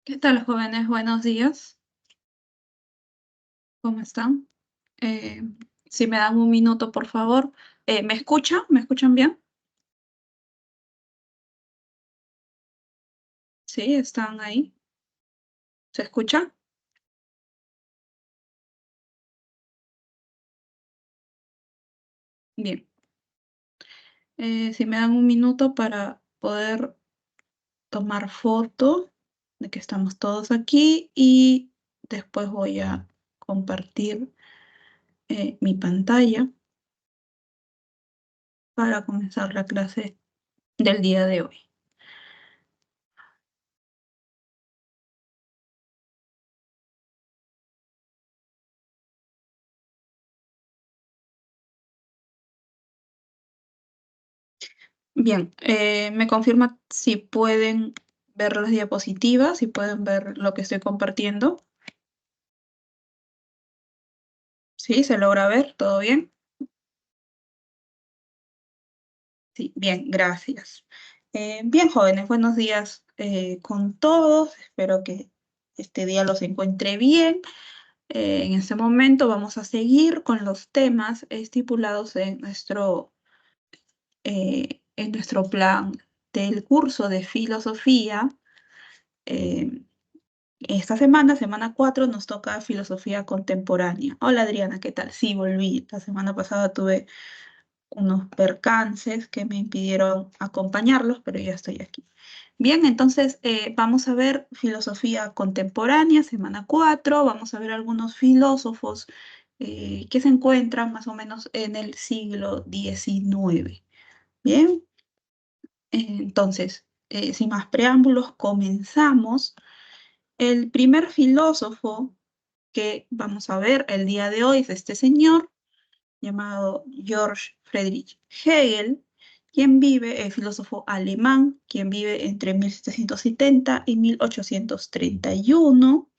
¿Qué tal, jóvenes? Buenos días. ¿Cómo están? Eh, si me dan un minuto, por favor. ¿Me escuchan? ¿Me escuchan bien? Sí, están ahí. ¿Se escucha? Bien. Si me dan un minuto para poder tomar foto de que estamos todos aquí y después voy a compartir mi pantalla para comenzar la clase del día de hoy. Bien, me confirma si pueden ver las diapositivas, si pueden ver lo que estoy compartiendo. ¿Sí? ¿Se logra ver? ¿Todo bien? Sí, bien, gracias. Bien, jóvenes, buenos días con todos. Espero que este día los encuentre bien. En este momento vamos a seguir con los temas estipulados en nuestro plan del curso de filosofía. Eh, Esta semana, semana 4, nos toca filosofía contemporánea. Hola Adriana, ¿qué tal? Sí, volví. La semana pasada tuve unos percances que me impidieron acompañarlos, pero ya estoy aquí. Bien, entonces vamos a ver filosofía contemporánea, semana 4. Vamos a ver algunos filósofos que se encuentran más o menos en el siglo XIX. Bien, entonces, sin más preámbulos, comenzamos. El primer filósofo que vamos a ver el día de hoy es este señor llamado George Friedrich Hegel, quien vive, filósofo alemán, quien vive entre 1770 y 1831.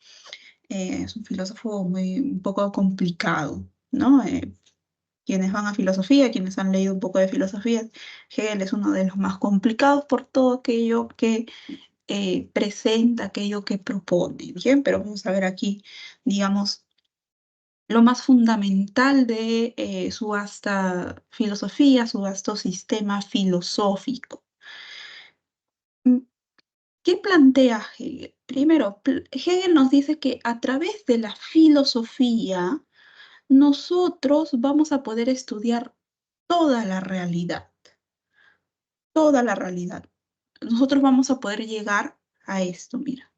Es un filósofo un poco complicado, ¿no? Quienes van a filosofía, quienes han leído un poco de filosofía, Hegel es uno de los más complicados por todo aquello que presenta, aquello que propone, ¿bien? Pero vamos a ver aquí, digamos, lo más fundamental de su vasta filosofía, su vasto sistema filosófico. Mm, ¿Qué plantea Hegel? Primero, Hegel nos dice que a través de la filosofía nosotros vamos a poder estudiar toda la realidad, toda la realidad. Nosotros vamos a poder llegar a esto, mira,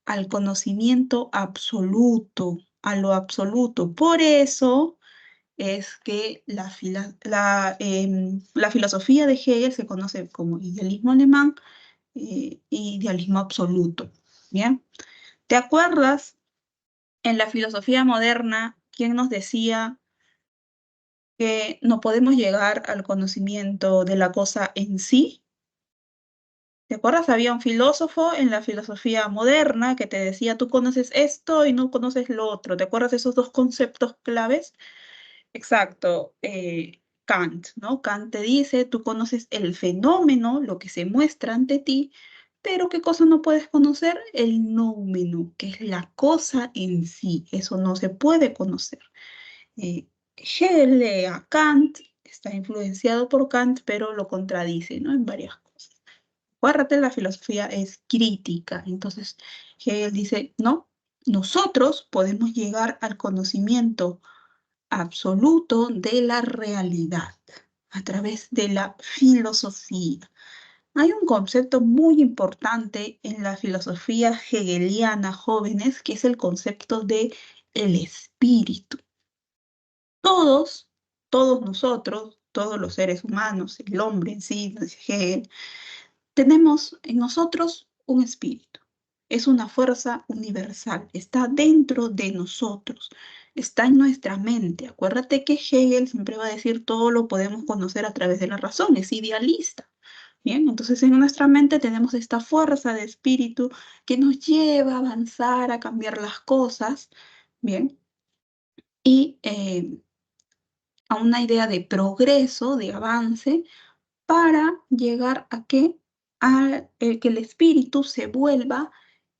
al conocimiento absoluto, a lo absoluto. Por eso es que la filosofía de Hegel se conoce como idealismo alemán, idealismo absoluto. ¿Bien? ¿Te acuerdas en la filosofía moderna quién nos decía que no podemos llegar al conocimiento de la cosa en sí? ¿Te acuerdas? Había un filósofo en la filosofía moderna que te decía, tú conoces esto y no conoces lo otro. ¿Te acuerdas de esos dos conceptos claves? Exacto, Kant, ¿no? Kant te dice, tú conoces el fenómeno, lo que se muestra ante ti, pero ¿qué cosa no puedes conocer? El noumeno, que es la cosa en sí, eso no se puede conocer. Hegel lee a Kant, está influenciado por Kant, pero lo contradice, ¿no? En varias cosas. Acuérdate, la filosofía es crítica, entonces Hegel dice, no, nosotros podemos llegar al conocimiento absoluto de la realidad a través de la filosofía. Hay un concepto muy importante en la filosofía hegeliana, jóvenes, que es el concepto de el espíritu. Todos, todos nosotros, todos los seres humanos, el hombre en sí, dice Hegel, tenemos en nosotros un espíritu. Es una fuerza universal, está dentro de nosotros, está en nuestra mente. Acuérdate que Hegel siempre va a decir todo lo podemos conocer a través de la razón, es idealista. Bien, entonces en nuestra mente tenemos esta fuerza de espíritu que nos lleva a avanzar, a cambiar las cosas, bien, y a una idea de progreso, de avance, para llegar a que el espíritu se vuelva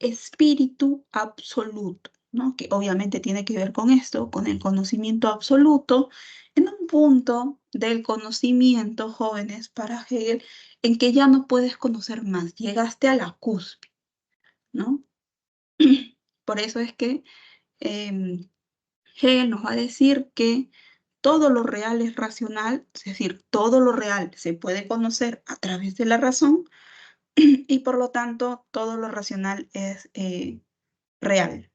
espíritu absoluto, ¿no? Que obviamente tiene que ver con esto, con el conocimiento absoluto, en un punto del conocimiento, jóvenes, para Hegel, en que ya no puedes conocer más, llegaste a la cúspide, ¿no? Por eso es que Hegel nos va a decir que todo lo real es racional, es decir, todo lo real se puede conocer a través de la razón y por lo tanto todo lo racional es real,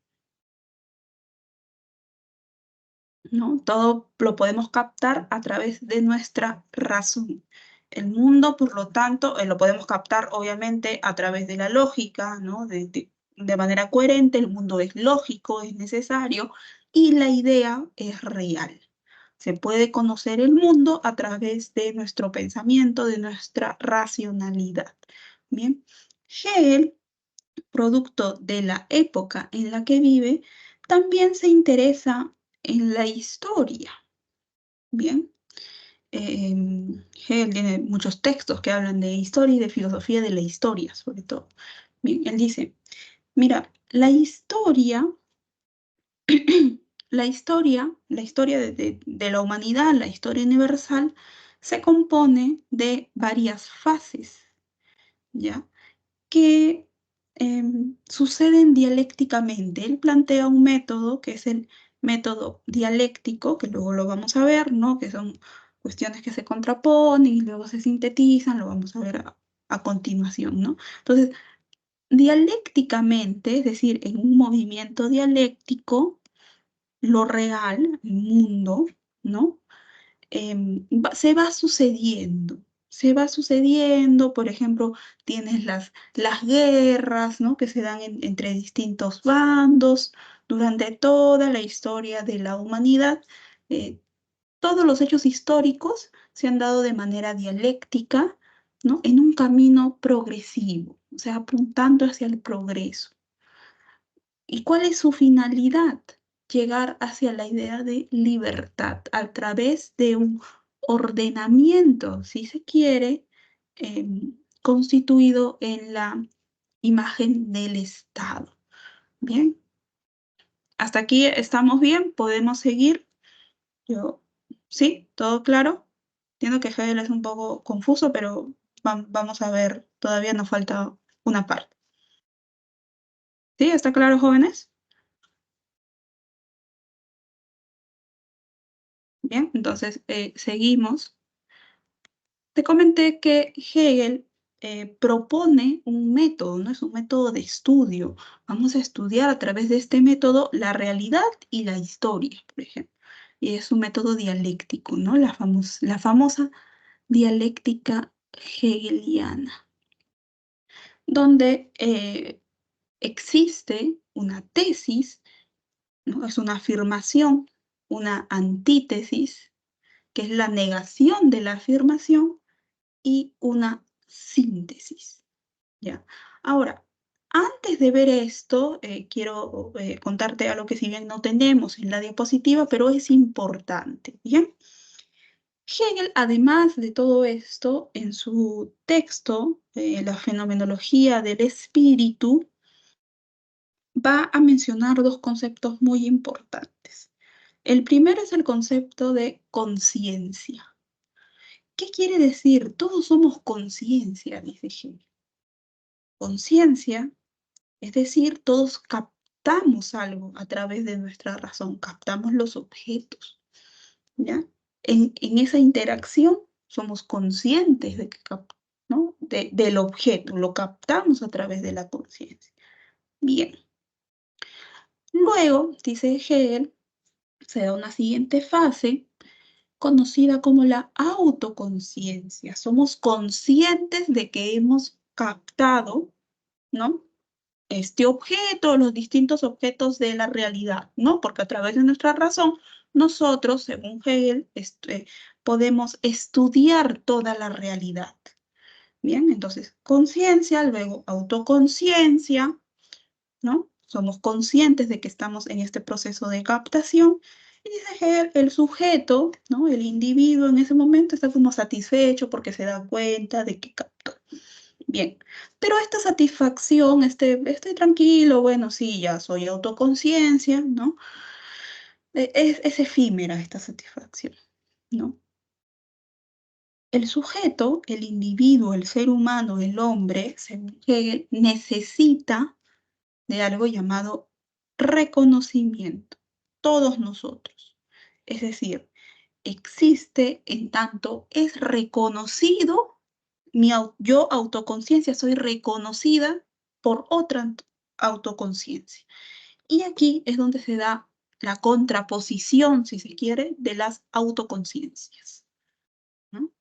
¿no? Todo lo podemos captar a través de nuestra razón. El mundo, por lo tanto, lo podemos captar obviamente a través de la lógica, ¿no? De manera coherente, el mundo es lógico, es necesario y la idea es real. Se puede conocer el mundo a través de nuestro pensamiento, de nuestra racionalidad. Bien, Hegel, producto de la época en la que vive, también se interesa en la historia. Bien, Hegel tiene muchos textos que hablan de historia y de filosofía de la historia, sobre todo. Bien, él dice, mira, la historia la historia de la humanidad, la historia universal, se compone de varias fases, ¿ya? Que suceden dialécticamente. Él plantea un método que es el método dialéctico, que luego lo vamos a ver, ¿no? Que son cuestiones que se contraponen y luego se sintetizan, lo vamos a ver a continuación, ¿no? Entonces, dialécticamente, es decir, en un movimiento dialéctico, lo real, el mundo, ¿no? Se va sucediendo, por ejemplo, tienes las guerras, ¿no? Que se dan entre distintos bandos durante toda la historia de la humanidad. eh, Todos los hechos históricos se han dado de manera dialéctica, ¿no? En un camino progresivo, o sea, apuntando hacia el progreso. ¿Y cuál es su finalidad? Llegar hacia la idea de libertad a través de un ordenamiento, si se quiere, constituido en la imagen del Estado. Bien, hasta aquí estamos bien, podemos seguir. Yo, ¿sí? ¿Todo claro? Entiendo que Hegel es un poco confuso, pero vamos a ver, todavía nos falta una parte. ¿Sí? ¿Está claro, jóvenes? Bien, entonces seguimos. Te comenté que Hegel propone un método, ¿no? Es un método de estudio. Vamos a estudiar a través de este método la realidad y la historia, por ejemplo. Y es un método dialéctico, ¿no? La famosa dialéctica hegeliana, donde existe una tesis, ¿no? Es una afirmación, una antítesis, que es la negación de la afirmación y una síntesis, ¿ya? Ahora, antes de ver esto, quiero contarte algo que si bien no tenemos en la diapositiva, pero es importante, ¿bien? Hegel, además de todo esto, en su texto, La fenomenología del espíritu, va a mencionar dos conceptos muy importantes. El primero es el concepto de conciencia. ¿Qué quiere decir? Todos somos conciencia, dice Hegel. Conciencia, es decir, todos captamos algo a través de nuestra razón, captamos los objetos, ¿ya? En esa interacción somos conscientes de que ¿no? Del objeto, lo captamos a través de la conciencia. Bien, luego, dice Hegel, se da una siguiente fase conocida como la autoconciencia. Somos conscientes de que hemos captado, ¿no? Este objeto, los distintos objetos de la realidad, ¿no? Porque a través de nuestra razón, nosotros, según Hegel, podemos estudiar toda la realidad. Bien, entonces, conciencia, luego autoconciencia, ¿no? Somos conscientes de que estamos en este proceso de captación. Y dice Hegel, el sujeto, ¿no? El individuo en ese momento está como satisfecho porque se da cuenta de que captó. Bien, pero esta satisfacción, estoy tranquilo, bueno, sí, ya soy autoconciencia, ¿no? Es efímera esta satisfacción, ¿no? El sujeto, el individuo, el ser humano, el hombre, según Hegel, necesita de algo llamado reconocimiento. Todos nosotros. Es decir, existe en tanto es reconocido, yo autoconciencia, soy reconocida por otra autoconciencia. Y aquí es donde se da la contraposición, si se quiere, de las autoconciencias, ¿no?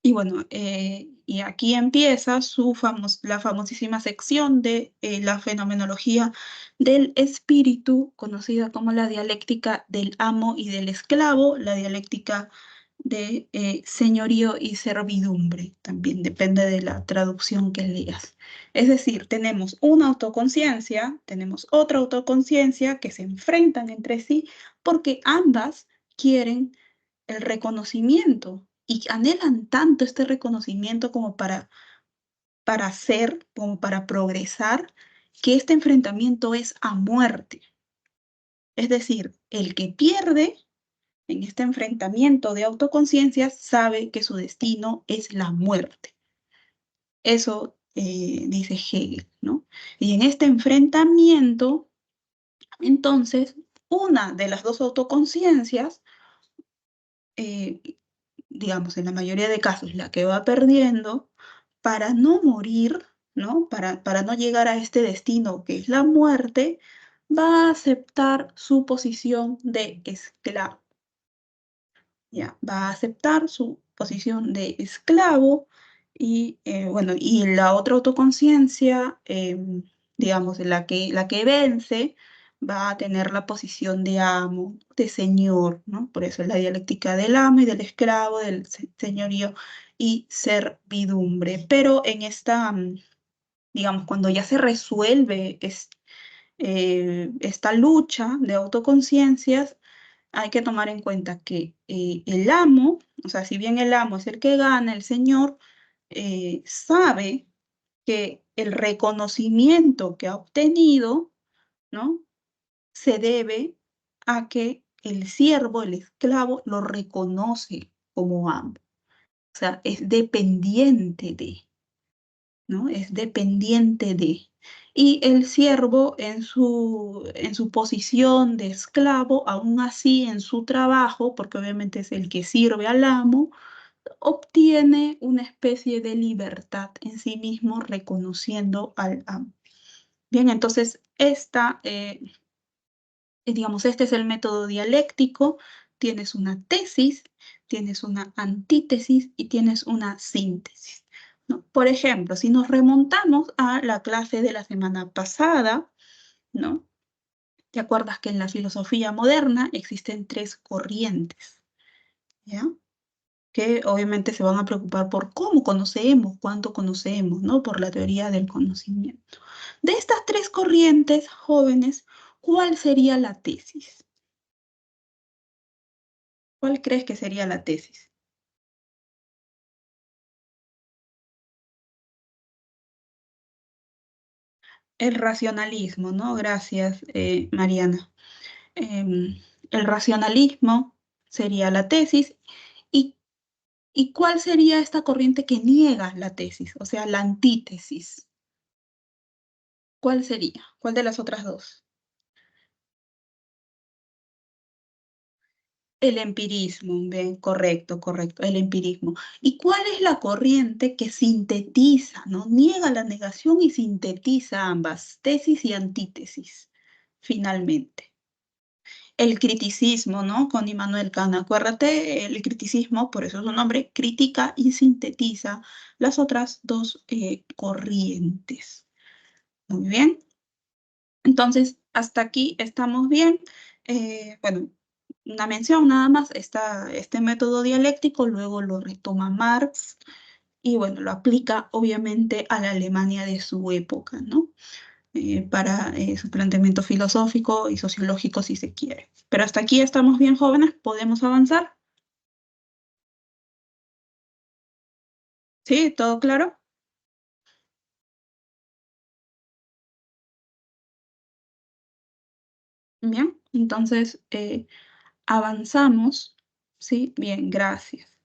Y bueno, y aquí empieza la famosísima sección de la fenomenología del espíritu, conocida como la dialéctica del amo y del esclavo, la dialéctica de señorío y servidumbre, también depende de la traducción que leas. Es decir, tenemos una autoconciencia, tenemos otra autoconciencia que se enfrentan entre sí porque ambas quieren el reconocimiento y anhelan tanto este reconocimiento como para ser, como para progresar, que este enfrentamiento es a muerte. Es decir, el que pierde en este enfrentamiento de autoconciencias sabe que su destino es la muerte. Eso dice Hegel, ¿no? Y en este enfrentamiento, entonces, una de las dos autoconciencias eh, digamos, en la mayoría de casos, la que va perdiendo, para no morir, ¿no? Para no llegar a este destino que es la muerte, va a aceptar su posición de esclavo. Ya, va a aceptar su posición de esclavo y, bueno, y la otra autoconciencia, digamos, la que vence, va a tener la posición de amo, de señor, ¿no? Por eso es la dialéctica del amo y del esclavo, del señorío y servidumbre. Pero en esta, digamos, cuando ya se resuelve esta lucha de autoconciencias, hay que tomar en cuenta que el amo, o sea, si bien el amo es el que gana, el señor sabe que el reconocimiento que ha obtenido, ¿no? Se debe a que el siervo, el esclavo, lo reconoce como amo. O sea, es dependiente de. ¿No? Es dependiente de. Y el siervo en su posición de esclavo, aún así en su trabajo, porque obviamente es el que sirve al amo, obtiene una especie de libertad en sí mismo reconociendo al amo. Bien, entonces digamos, este es el método dialéctico. Tienes una tesis, tienes una antítesis y tienes una síntesis, ¿no? Por ejemplo, si nos remontamos a la clase de la semana pasada, ¿no? ¿Te acuerdas que en la filosofía moderna existen tres corrientes? ¿Ya? Que obviamente se van a preocupar por cómo conocemos, cuánto conocemos, ¿no? Por la teoría del conocimiento. De estas tres corrientes, jóvenes, ¿cuál sería la tesis? ¿Cuál crees que sería la tesis? El racionalismo, ¿no? Gracias, Mariana. El racionalismo sería la tesis. ¿Y, y cuál sería esta corriente que niega la tesis? O sea, la antítesis. ¿Cuál sería? ¿Cuál de las otras dos? El empirismo, bien, correcto, correcto, el empirismo. ¿Y cuál es la corriente que sintetiza, ¿no? Niega la negación y sintetiza ambas, tesis y antítesis, finalmente? El criticismo, ¿no? Con Immanuel Kant. Acuérdate, el criticismo, por eso es su nombre, critica y sintetiza las otras dos corrientes. Muy bien. Entonces, hasta aquí estamos bien. Bueno, una mención nada más, este método dialéctico, luego lo retoma Marx y bueno, lo aplica obviamente a la Alemania de su época, ¿no? Para su planteamiento filosófico y sociológico si se quiere. Pero hasta aquí estamos bien, jóvenes, podemos avanzar. ¿Sí? ¿Todo claro? Bien, entonces avanzamos, ¿sí? Bien, gracias.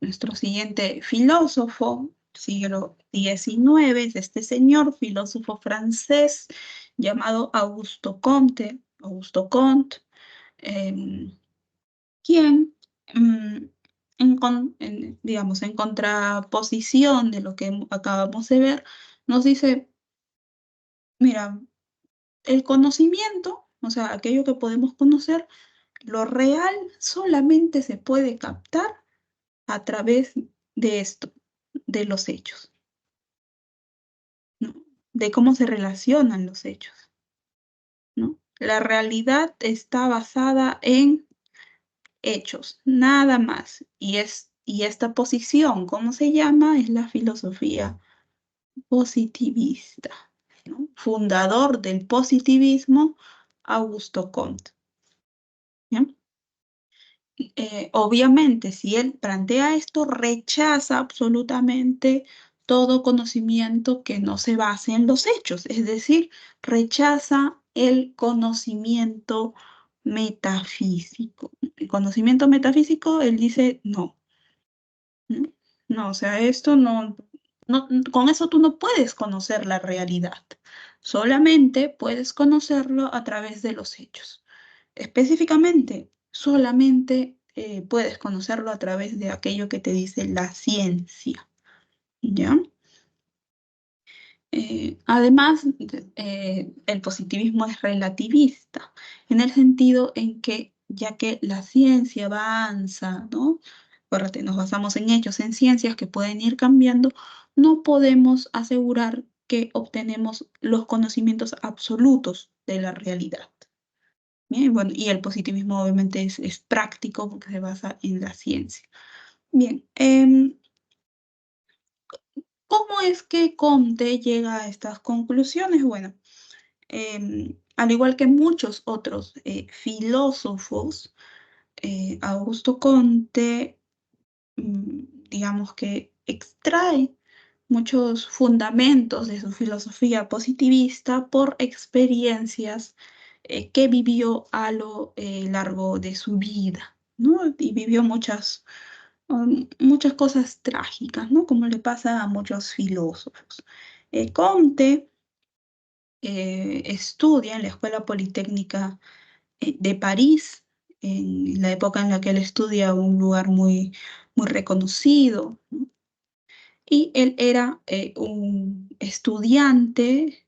Nuestro siguiente filósofo, siglo XIX, es este señor, filósofo francés, llamado Augusto Comte, quien, digamos, en contraposición de lo que acabamos de ver, nos dice, mira, el conocimiento, o sea, aquello que podemos conocer, lo real solamente se puede captar a través de esto, de los hechos, ¿no? De cómo se relacionan los hechos, ¿no? La realidad está basada en hechos, nada más. Y esta posición, ¿cómo se llama? Es la filosofía positivista, ¿no? Fundador del positivismo, Augusto Comte. ¿Bien? Obviamente, si él plantea esto, rechaza absolutamente todo conocimiento que no se base en los hechos, es decir, rechaza el conocimiento metafísico. El conocimiento metafísico, él dice no. ¿No? No, o sea, esto con eso tú no puedes conocer la realidad, solamente puedes conocerlo a través de los hechos. Específicamente, solamente puedes conocerlo a través de aquello que te dice la ciencia, ¿ya? Además, el positivismo es relativista, en el sentido en que, ya que la ciencia avanza, ¿no? Acuérdate, nos basamos en hechos, en ciencias que pueden ir cambiando, no podemos asegurar que obtenemos los conocimientos absolutos de la realidad. Bien, bueno, y el positivismo obviamente es práctico porque se basa en la ciencia. Bien, ¿cómo es que Comte llega a estas conclusiones? Bueno, al igual que muchos otros filósofos, Augusto Comte, digamos que extrae muchos fundamentos de su filosofía positivista por experiencias que vivió a lo largo de su vida, ¿no? Y vivió muchas cosas trágicas, ¿no? Como le pasa a muchos filósofos. Comte estudia en la Escuela Politécnica de París, en la época en la que él estudia un lugar muy reconocido, ¿no? Y él era un estudiante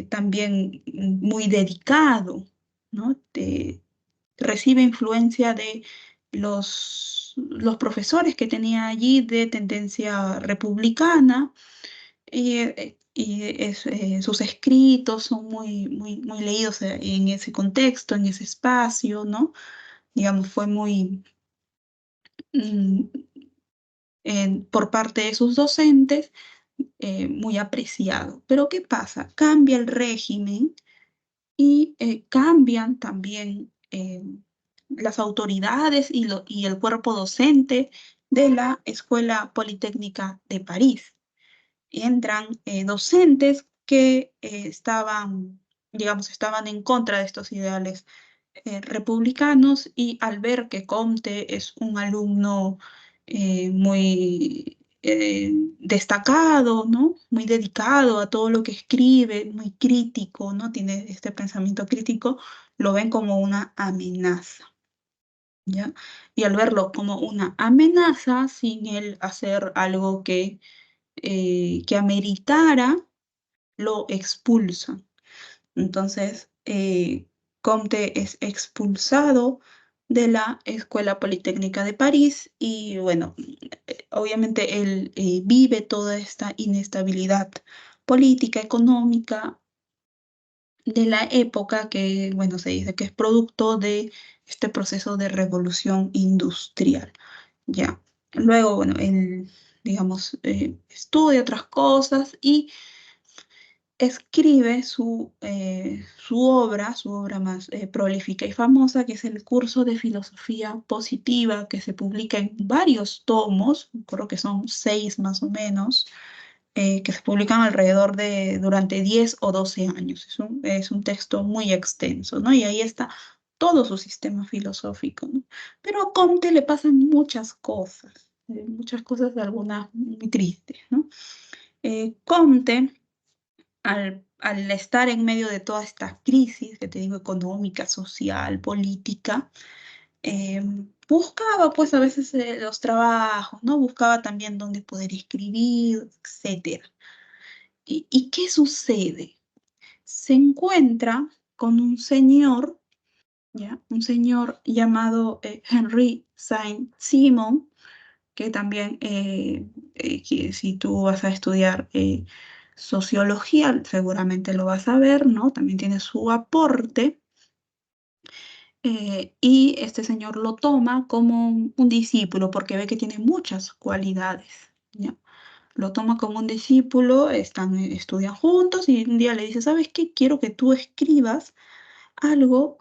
también muy dedicado, ¿no? Recibe influencia de los profesores que tenía allí de tendencia republicana sus escritos son muy leídos en ese contexto, en ese espacio, ¿no? Digamos, fue mm, por parte de sus docentes, muy apreciado. Pero ¿qué pasa? Cambia el régimen y cambian también las autoridades y el cuerpo docente de la Escuela Politécnica de París. Entran docentes que estaban en contra de estos ideales republicanos y al ver que Comte es un alumno muy destacado, ¿no? Muy dedicado a todo lo que escribe, muy crítico, ¿no? Tiene este pensamiento crítico, lo ven como una amenaza, ¿ya? Y al verlo como una amenaza, sin él hacer algo que ameritara, lo expulsan. Entonces, Comte es expulsado de la Escuela Politécnica de París y bueno, obviamente él vive toda esta inestabilidad política, económica de la época que, bueno, se dice que es producto de este proceso de revolución industrial, ¿ya? Luego, bueno, él, digamos, estudia otras cosas y escribe su obra más prolífica y famosa, que es el curso de filosofía positiva, que se publica en varios tomos, creo que son 6 más o menos, que se publican durante 10 o 12 años. Es un texto muy extenso, ¿no? Y ahí está todo su sistema filosófico, ¿no? Pero a Comte le pasan muchas cosas, algunas muy tristes, ¿no? Comte, al estar en medio de toda esta crisis, que te digo, económica, social, política, eh, buscaba pues a veces los trabajos, ¿no? Buscaba también dónde poder escribir, etcétera. ¿Y qué sucede? Se encuentra con un señor, ¿ya? Un señor llamado Henry Saint-Simon, que también, que si tú vas a estudiar sociología, seguramente lo vas a ver, ¿no? También tiene su aporte. Y este señor lo toma como un discípulo porque ve que tiene muchas cualidades, ¿ya? Lo toma como un discípulo, estudian juntos y un día le dice, ¿sabes qué? Quiero que tú escribas algo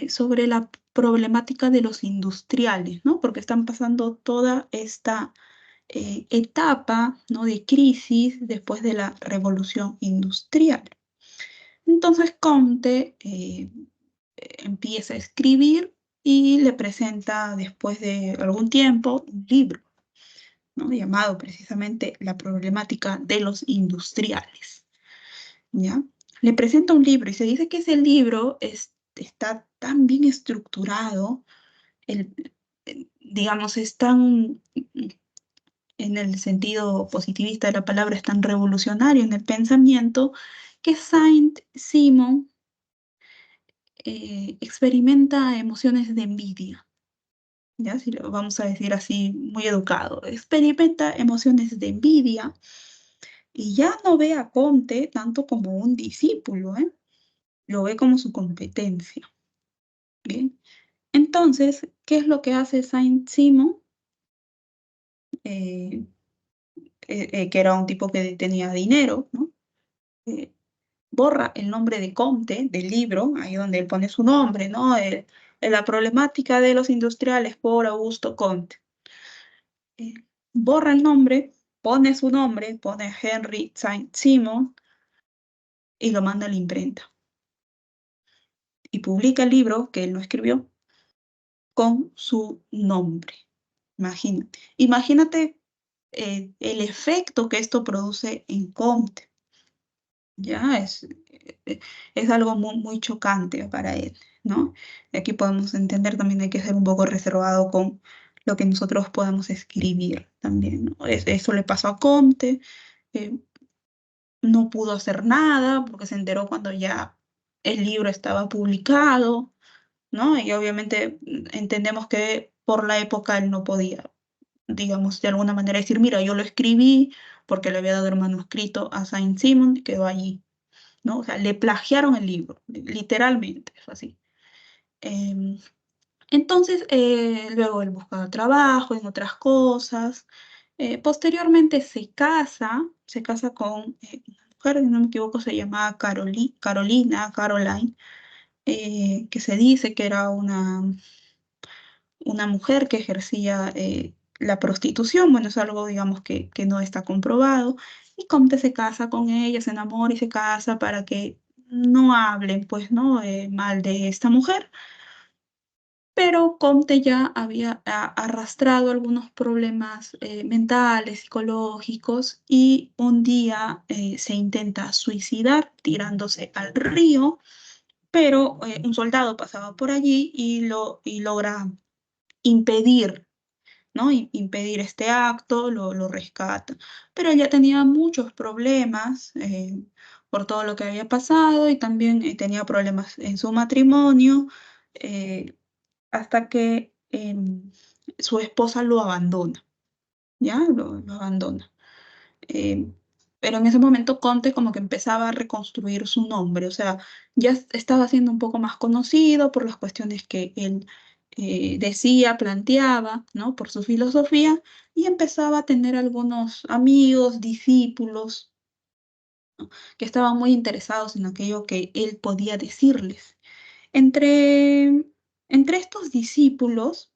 sobre la problemática de los industriales, ¿no? Porque están pasando toda esta etapa, ¿no? De crisis después de la revolución industrial. Entonces Comte empieza a escribir y le presenta después de algún tiempo un libro, ¿no? Llamado precisamente La problemática de los industriales, ¿ya? Le presenta un libro y se dice que ese libro está tan bien estructurado, digamos, es tan, en el sentido positivista de la palabra, es tan revolucionario en el pensamiento, que Saint-Simon experimenta emociones de envidia. ¿Ya? Si lo vamos a decir así, muy educado, experimenta emociones de envidia y ya no ve a Comte tanto como un discípulo, ¿eh? Lo ve como su competencia. Bien. Entonces, ¿qué es lo que hace Saint-Simon? Eh, que era un tipo que tenía dinero, ¿no? Eh, Borra el nombre de Comte del libro, ahí donde él pone su nombre, ¿no? La problemática de los industriales por Augusto Comte. eh, Borra el nombre, pone su nombre, pone Henry Saint-Simon y lo manda a la imprenta. Y publica el libro que él no escribió con su nombre. Imagínate. Imagínate el efecto que esto produce en Comte. Ya es algo muy, muy chocante para él, ¿no? Y aquí podemos entender también hay que ser un poco reservado con lo que nosotros podamos escribir también, ¿no? Eso le pasó a Comte. eh, no pudo hacer nada porque se enteró cuando ya el libro estaba publicado, ¿no? Y obviamente entendemos que por la época él no podía, digamos, de alguna manera decir, mira, yo lo escribí porque le había dado el manuscrito a Saint-Simon y quedó allí, ¿no? O sea, le plagiaron el libro, literalmente, es así. Em, entonces, luego él buscaba trabajo en otras cosas. Posteriormente se casa con una mujer, si no me equivoco, se llamaba Caroline, que se dice que era una mujer que ejercía la prostitución. Bueno, es algo, digamos, que no está comprobado. Y Comte se casa con ella, se enamora y se casa para que no hablen, pues, ¿no? Mal de esta mujer. Pero Comte ya había arrastrado algunos problemas mentales, psicológicos, y un día se intenta suicidar tirándose al río, pero un soldado pasaba por allí y logra impedir, ¿no? Impedir este acto, lo rescata. Pero él ya tenía muchos problemas por todo lo que había pasado y también tenía problemas en su matrimonio. eh, Hasta que su esposa lo abandona, ¿ya? Lo abandona. Em, pero en ese momento Conte como que empezaba a reconstruir su nombre, o sea, ya estaba siendo un poco más conocido por las cuestiones que él decía, planteaba, ¿no? Por su filosofía, y empezaba a tener algunos amigos, discípulos, que estaban muy interesados en aquello que él podía decirles. Entre, entre estos discípulos,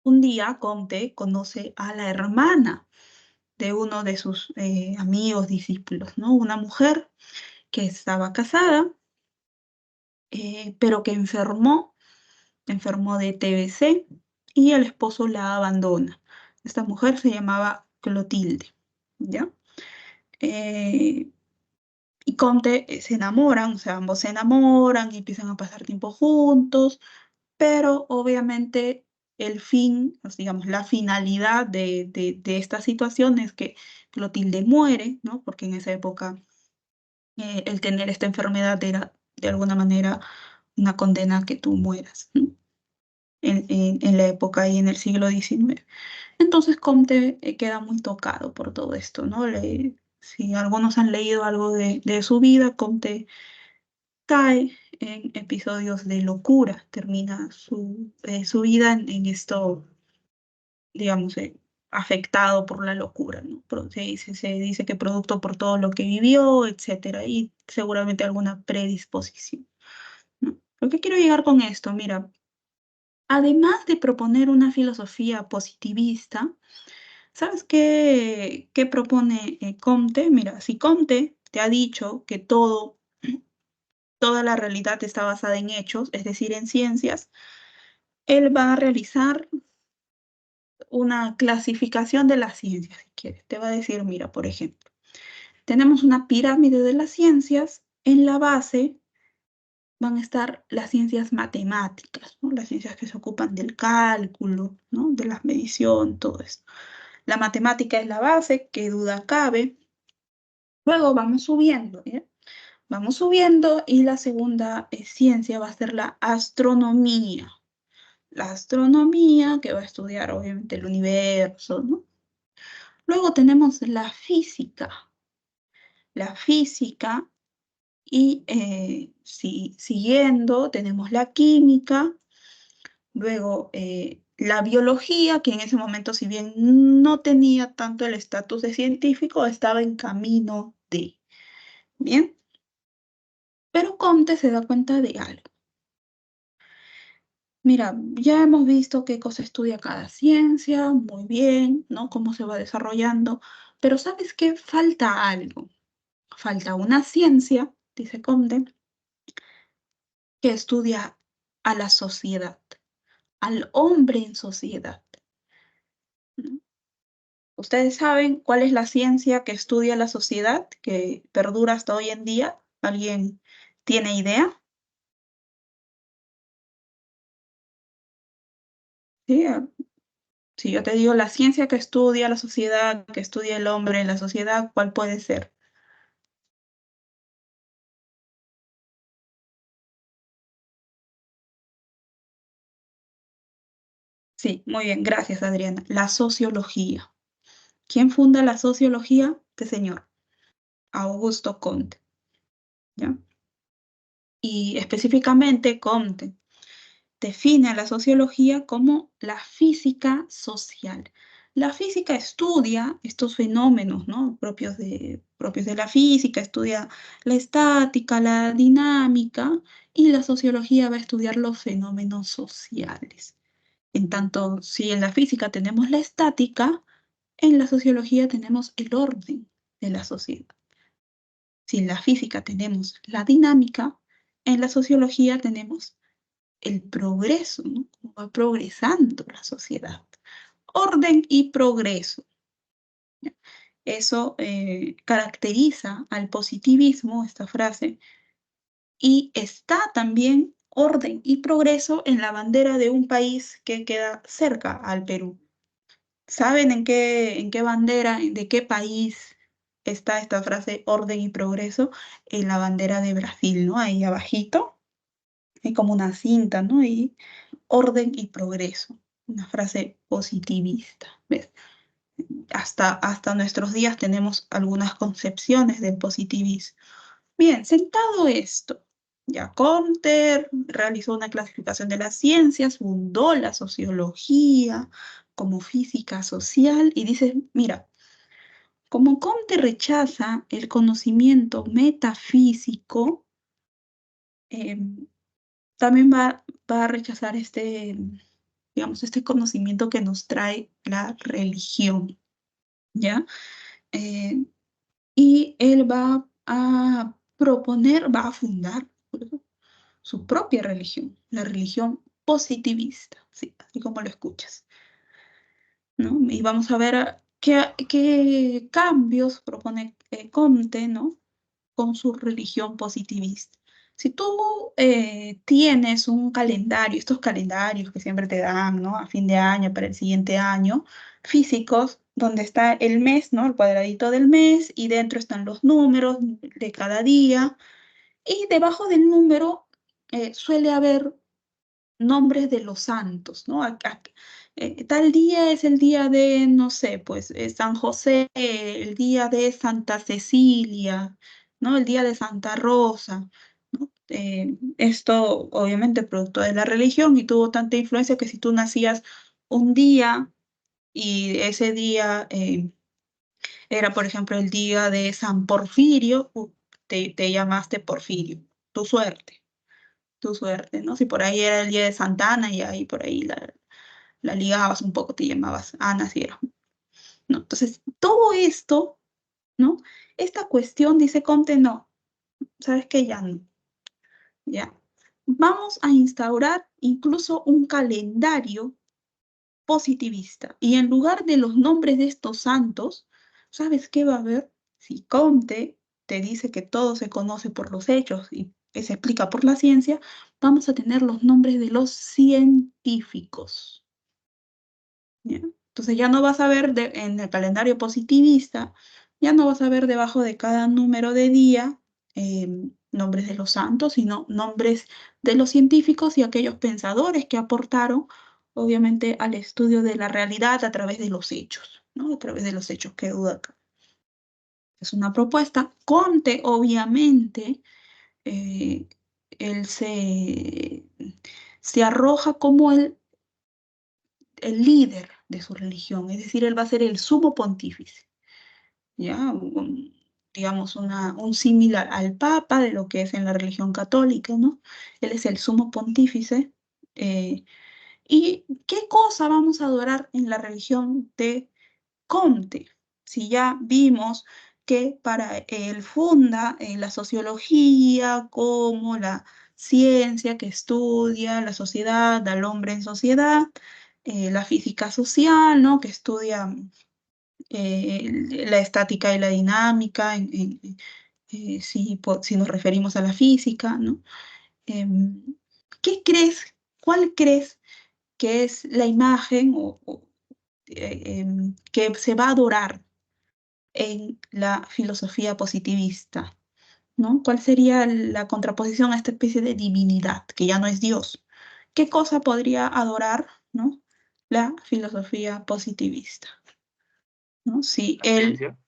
un día Comte conoce a la hermana. de uno de sus amigos, discípulos, ¿no? Una mujer que estaba casada, pero que enfermó de TBC y el esposo la abandona. Esta mujer se llamaba Clotilde, ¿ya? Eh, y Comte se enamoran, o sea, ambos se enamoran y empiezan a pasar tiempo juntos, pero obviamente el fin, pues, digamos, la finalidad de esta situación es que Clotilde muere, ¿no? Porque en esa época el tener esta enfermedad era de alguna manera una condena a que tú mueras, ¿no? En la época y en el siglo XIX. Entonces Comte queda muy tocado por todo esto, ¿no? Si algunos han leído algo de su vida, Comte cae en episodios de locura, termina su vida en esto, digamos, afectado por la locura, ¿no? Se dice que producto por todo lo que vivió, etcétera, y seguramente alguna predisposición, ¿no? ¿Por qué quiero llegar con esto? Mira, además de proponer una filosofía positivista, ¿sabes qué propone Comte? Mira, si Comte te ha dicho que toda la realidad está basada en hechos, es decir, en ciencias, él va a realizar una clasificación de las ciencias, si quieres. Te va a decir, mira, por ejemplo, tenemos una pirámide de las ciencias, en la base van a estar las ciencias matemáticas, ¿no? Las ciencias que se ocupan del cálculo, ¿no? De la medición, todo esto. La matemática es la base, qué duda cabe. Luego vamos subiendo, ¿ya? Vamos subiendo y la segunda ciencia va a ser la astronomía. La astronomía que va a estudiar obviamente el universo, ¿no? Luego tenemos la física y siguiendo tenemos la química, luego la biología, que en ese momento si bien no tenía tanto el estatus de científico, estaba en camino de, ¿bien? Pero Comte se da cuenta de algo. Mira, ya hemos visto qué cosa estudia cada ciencia, muy bien, ¿no? Cómo se va desarrollando, pero ¿sabes qué? Falta algo. Falta una ciencia, dice Comte, que estudia a la sociedad, al hombre en sociedad, ¿no? ¿Ustedes saben cuál es la ciencia que estudia la sociedad, que perdura hasta hoy en día? ¿Alguien tiene idea? Sí, si yo te digo la ciencia que estudia la sociedad, que estudia el hombre en la sociedad, ¿cuál puede ser? Sí, muy bien, gracias Adriana. La sociología. ¿Quién funda la sociología? Este señor, Augusto Comte, ¿ya? Y específicamente Comte define a la sociología como la física social. La física estudia estos fenómenos, ¿no? propios de la física, estudia la estática, la dinámica, y la sociología va a estudiar los fenómenos sociales. En tanto, si en la física tenemos la estática, en la sociología tenemos el orden de la sociedad. Si en la física tenemos la dinámica, en la sociología tenemos el progreso, ¿no? Cómo va progresando la sociedad. Orden y progreso. ¿Ya? Eso caracteriza al positivismo, esta frase, y está también orden y progreso en la bandera de un país que queda cerca al Perú. ¿Saben en qué bandera, de qué país está esta frase orden y progreso? En la bandera de Brasil, ¿no? Ahí abajito, hay como una cinta, ¿no? Y orden y progreso, una frase positivista, ¿ves? Hasta nuestros días tenemos algunas concepciones del positivismo. Bien, sentado esto, ya Comte realizó una clasificación de las ciencias, fundó la sociología como física social y dice, mira, como Comte rechaza el conocimiento metafísico, eh, también va a rechazar digamos, este conocimiento que nos trae la religión. ¿ya? Y él va a proponer, va a fundar su propia religión, la religión positivista, sí, así como lo escuchas, ¿no? Y vamos a ver qué cambios propone Comte, ¿no? Con su religión positivista. Si tú tienes un calendario, estos calendarios que siempre te dan, ¿no? A fin de año, para el siguiente año, físicos, donde está el mes, ¿no? El cuadradito del mes y dentro están los números de cada día y debajo del número suele haber nombres de los santos, ¿no? Tal día es el día de, no sé, pues San José, el día de Santa Cecilia, ¿no? El día de Santa Rosa, ¿no? Esto obviamente producto de la religión y tuvo tanta influencia que si tú nacías un día y ese día era, por ejemplo, el día de San Porfirio, te llamaste Porfirio, tu suerte tu suerte, ¿no? Si por ahí era el día de Santana y ahí por ahí la ligabas un poco, te llamabas Ana, si era, ¿no? Entonces, todo esto, ¿no? Esta cuestión, dice Comte, no, ¿sabes qué? Ya no, ya. Vamos a instaurar incluso un calendario positivista y en lugar de los nombres de estos santos, ¿sabes qué va a haber? Si Comte te dice que todo se conoce por los hechos y que se explica por la ciencia, vamos a tener los nombres de los científicos. ¿Ya? Entonces ya no vas a ver en el calendario positivista, ya no vas a ver debajo de cada número de día nombres de los santos, sino nombres de los científicos y aquellos pensadores que aportaron, obviamente, al estudio de la realidad a través de los hechos, ¿no? A través de los hechos que duda acá. Es una propuesta. Comte, obviamente, eh, él se arroja como el líder de su religión, es decir, él va a ser el sumo pontífice, ¿ya? Digamos, un símil al Papa de lo que es en la religión católica, ¿no? Él es el sumo pontífice. eh, ¿Y qué cosa vamos a adorar en la religión de Comte? Si ya vimos que para él funda la sociología como la ciencia que estudia la sociedad, al hombre en sociedad, la física social, ¿no? Que estudia la estática y la dinámica, si nos referimos a la física, ¿no? Em, ¿Qué crees? ¿Cuál crees que es la imagen que se va a adorar en la filosofía positivista? ¿No? ¿Cuál sería la contraposición a esta especie de divinidad, que ya no es Dios? ¿Qué cosa podría adorar, ¿no? La filosofía positivista, ¿no? Si La él, ciencia.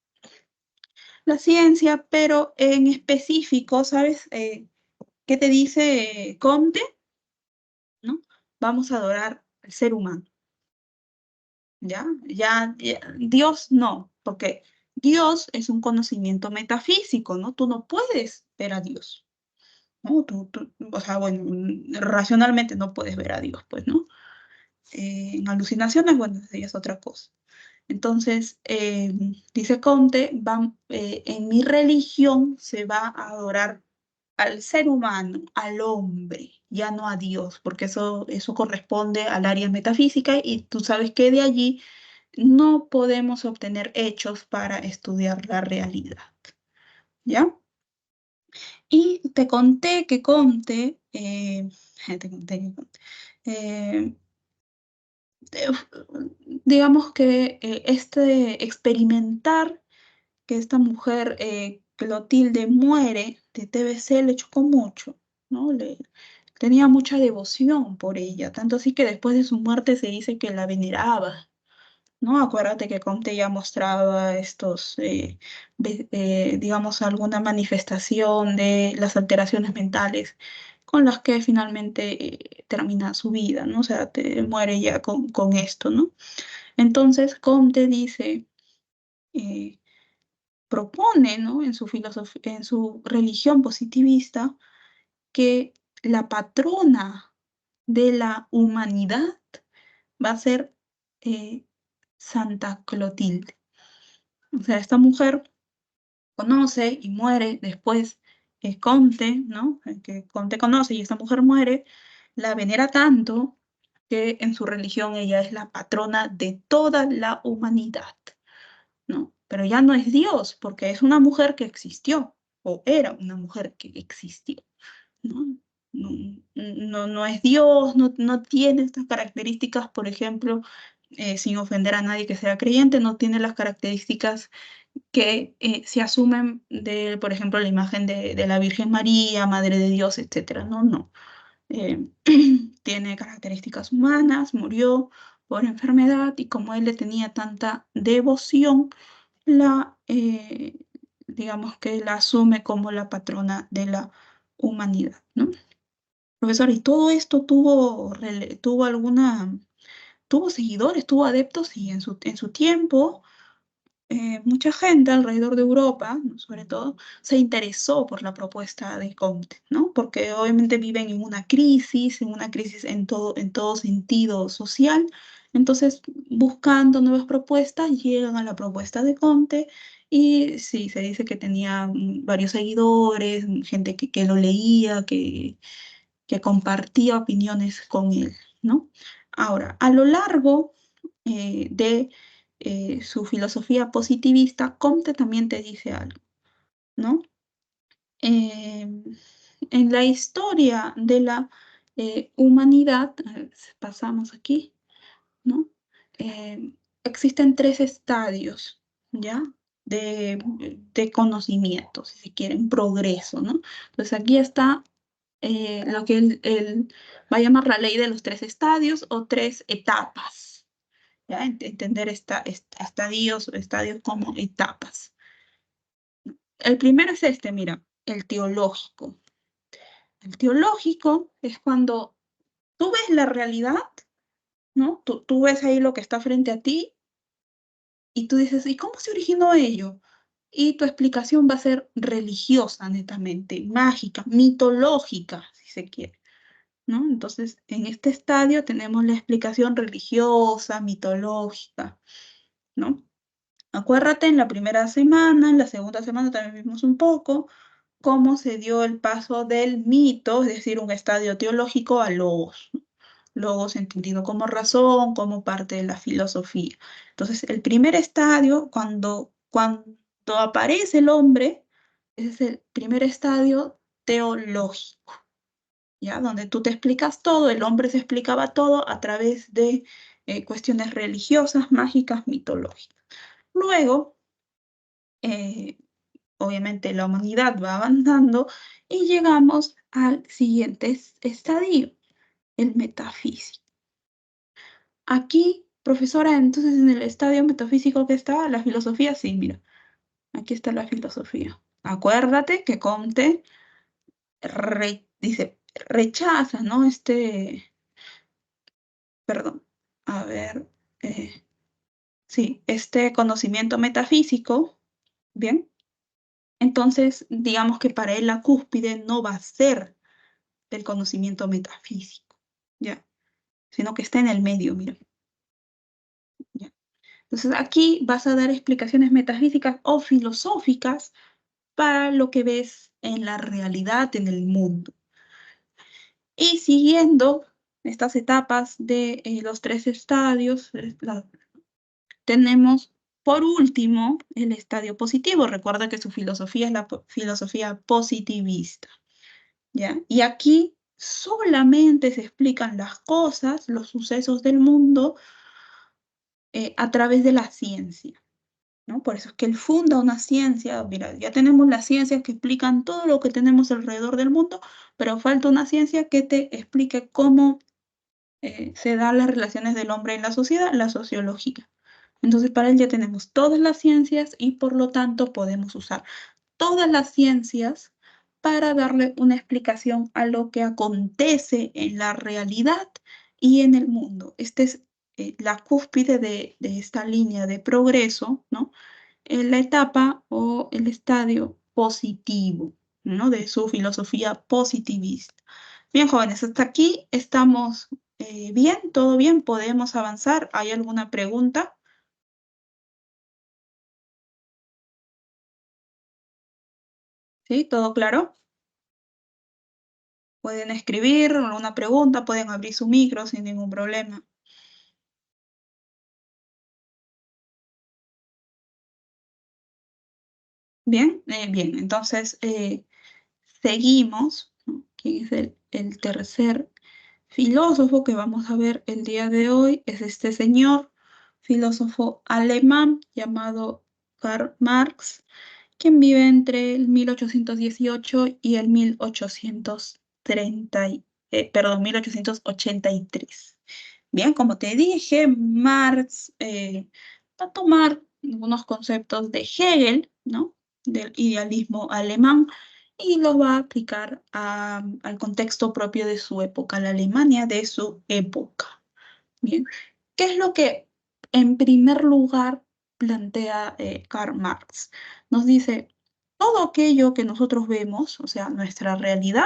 la ciencia, pero en específico, ¿sabes qué te dice Comte? ¿No? Vamos a adorar al ser humano, ¿ya? Dios no, porque Dios es un conocimiento metafísico, ¿no? Tú no puedes ver a Dios, ¿no? O sea, bueno, racionalmente no puedes ver a Dios, pues, ¿no? En alucinaciones, bueno, eso ya es otra cosa. Entonces, dice Comte, en mi religión se va a adorar al ser humano, al hombre, ya no a Dios, porque eso corresponde al área metafísica y tú sabes que de allí no podemos obtener hechos para estudiar la realidad, ¿ya? Y te conté que Comte, eh, eh, digamos que este experimentar que esta mujer, Clotilde, muere de TBC, le chocó mucho, ¿no? Tenía mucha devoción por ella, tanto así que después de su muerte se dice que la veneraba, ¿no? Acuérdate que Comte ya mostraba estos, digamos, alguna manifestación de las alteraciones mentales con las que finalmente termina su vida, ¿no? O sea, muere ya con esto, ¿no? Entonces, Comte dice, eh, propone, ¿no? En su religión positivista, que la patrona de la humanidad va a ser eh, Santa Clotilde. O sea, esta mujer conoce y muere después Comte, ¿no? Que Comte conoce y esta mujer muere, la venera tanto que en su religión ella es la patrona de toda la humanidad, ¿no? Pero ya no es Dios, porque es una mujer que existió, o era una mujer que existió, ¿no? No, no es Dios, no tiene estas características, por ejemplo, sin ofender a nadie que sea creyente, no tiene las características que se asumen de, por ejemplo, la imagen de la Virgen María, Madre de Dios, etcétera. No, no. Eh, tiene características humanas, murió por enfermedad y como él le tenía tanta devoción, digamos que la asume como la patrona de la humanidad, ¿no? Profesor, ¿y todo esto tuvo seguidores, tuvo adeptos y en su tiempo mucha gente alrededor de Europa, ¿no? Sobre todo, se interesó por la propuesta de Comte, ¿no? Porque obviamente viven en una crisis en todo sentido social. Entonces, buscando nuevas propuestas, llegan a la propuesta de Comte y sí, se dice que tenía varios seguidores, gente que lo leía, que compartía opiniones con él, ¿no? Ahora, a lo largo de su filosofía positivista, Comte también te dice algo, ¿no? Eh, en la historia de la humanidad, a ver, pasamos aquí, ¿no? Existen tres estadios, ¿ya? De conocimiento, si se quiere, un progreso, ¿no? Entonces aquí está lo que él va a llamar la ley de los tres estadios o tres etapas. ¿Ya? Entender estadios como etapas. El primero es este, mira, el teológico. El teológico es cuando tú ves la realidad, ¿no? Tú ves ahí lo que está frente a ti y tú dices, ¿y cómo se originó ello? Y tu explicación va a ser religiosa, netamente, mágica, mitológica, si se quiere, ¿no? Entonces, en este estadio tenemos la explicación religiosa, mitológica, ¿no? Acuérdate, en la primera semana, en la segunda semana también vimos un poco cómo se dio el paso del mito, es decir, un estadio teológico, a logos, ¿no? Logos entendido como razón, como parte de la filosofía. Entonces, el primer estadio, cuando aparece el hombre, ese es el primer estadio teológico, ¿ya? Donde tú te explicas todo, el hombre se explicaba todo a través de cuestiones religiosas, mágicas, mitológicas. Luego, eh, obviamente la humanidad va avanzando y llegamos al siguiente estadio, el metafísico. Aquí, profesora, entonces en el estadio metafísico que está la filosofía, sí, mira, aquí está la filosofía. Acuérdate que Comte dice, rechaza, ¿no? Perdón, a ver, sí, este conocimiento metafísico, ¿bien? Entonces, digamos que para él la cúspide no va a ser el conocimiento metafísico, ¿ya? Sino que está en el medio, mira, ¿ya? Entonces, aquí vas a dar explicaciones metafísicas o filosóficas para lo que ves en la realidad, en el mundo. Y siguiendo estas etapas de los tres estadios, tenemos por último el estadio positivo. Recuerda que su filosofía es la filosofía positivista, ¿ya? Y aquí solamente se explican las cosas, los sucesos del mundo a través de la ciencia, ¿no? Por eso es que él funda una ciencia. Mira, ya tenemos las ciencias que explican todo lo que tenemos alrededor del mundo, pero falta una ciencia que te explique cómo se dan las relaciones del hombre en la sociedad, la sociología. Entonces, para él ya tenemos todas las ciencias y por lo tanto podemos usar todas las ciencias para darle una explicación a lo que acontece en la realidad y en el mundo. Esta es la cúspide de esta línea de progreso, ¿no? En la etapa o el estadio positivo, ¿no? De su filosofía positivista. Bien, jóvenes, hasta aquí estamos bien, todo bien, podemos avanzar. ¿Hay alguna pregunta? ¿Sí? ¿Todo claro? Pueden escribir alguna pregunta, pueden abrir su micro sin ningún problema. Bien, bien, entonces seguimos, ¿no? ¿Quién es el tercer filósofo que vamos a ver el día de hoy? Es este señor, filósofo alemán llamado Karl Marx, quien vive entre el 1818 y el 1830, perdón, 1883. Bien, como te dije, Marx va a tomar algunos conceptos de Hegel, ¿no? Del idealismo alemán, y los va a aplicar al contexto propio de su época, la Alemania de su época. Bien, ¿qué es lo que en primer lugar plantea Karl Marx? Nos dice, todo aquello que nosotros vemos, o sea, nuestra realidad,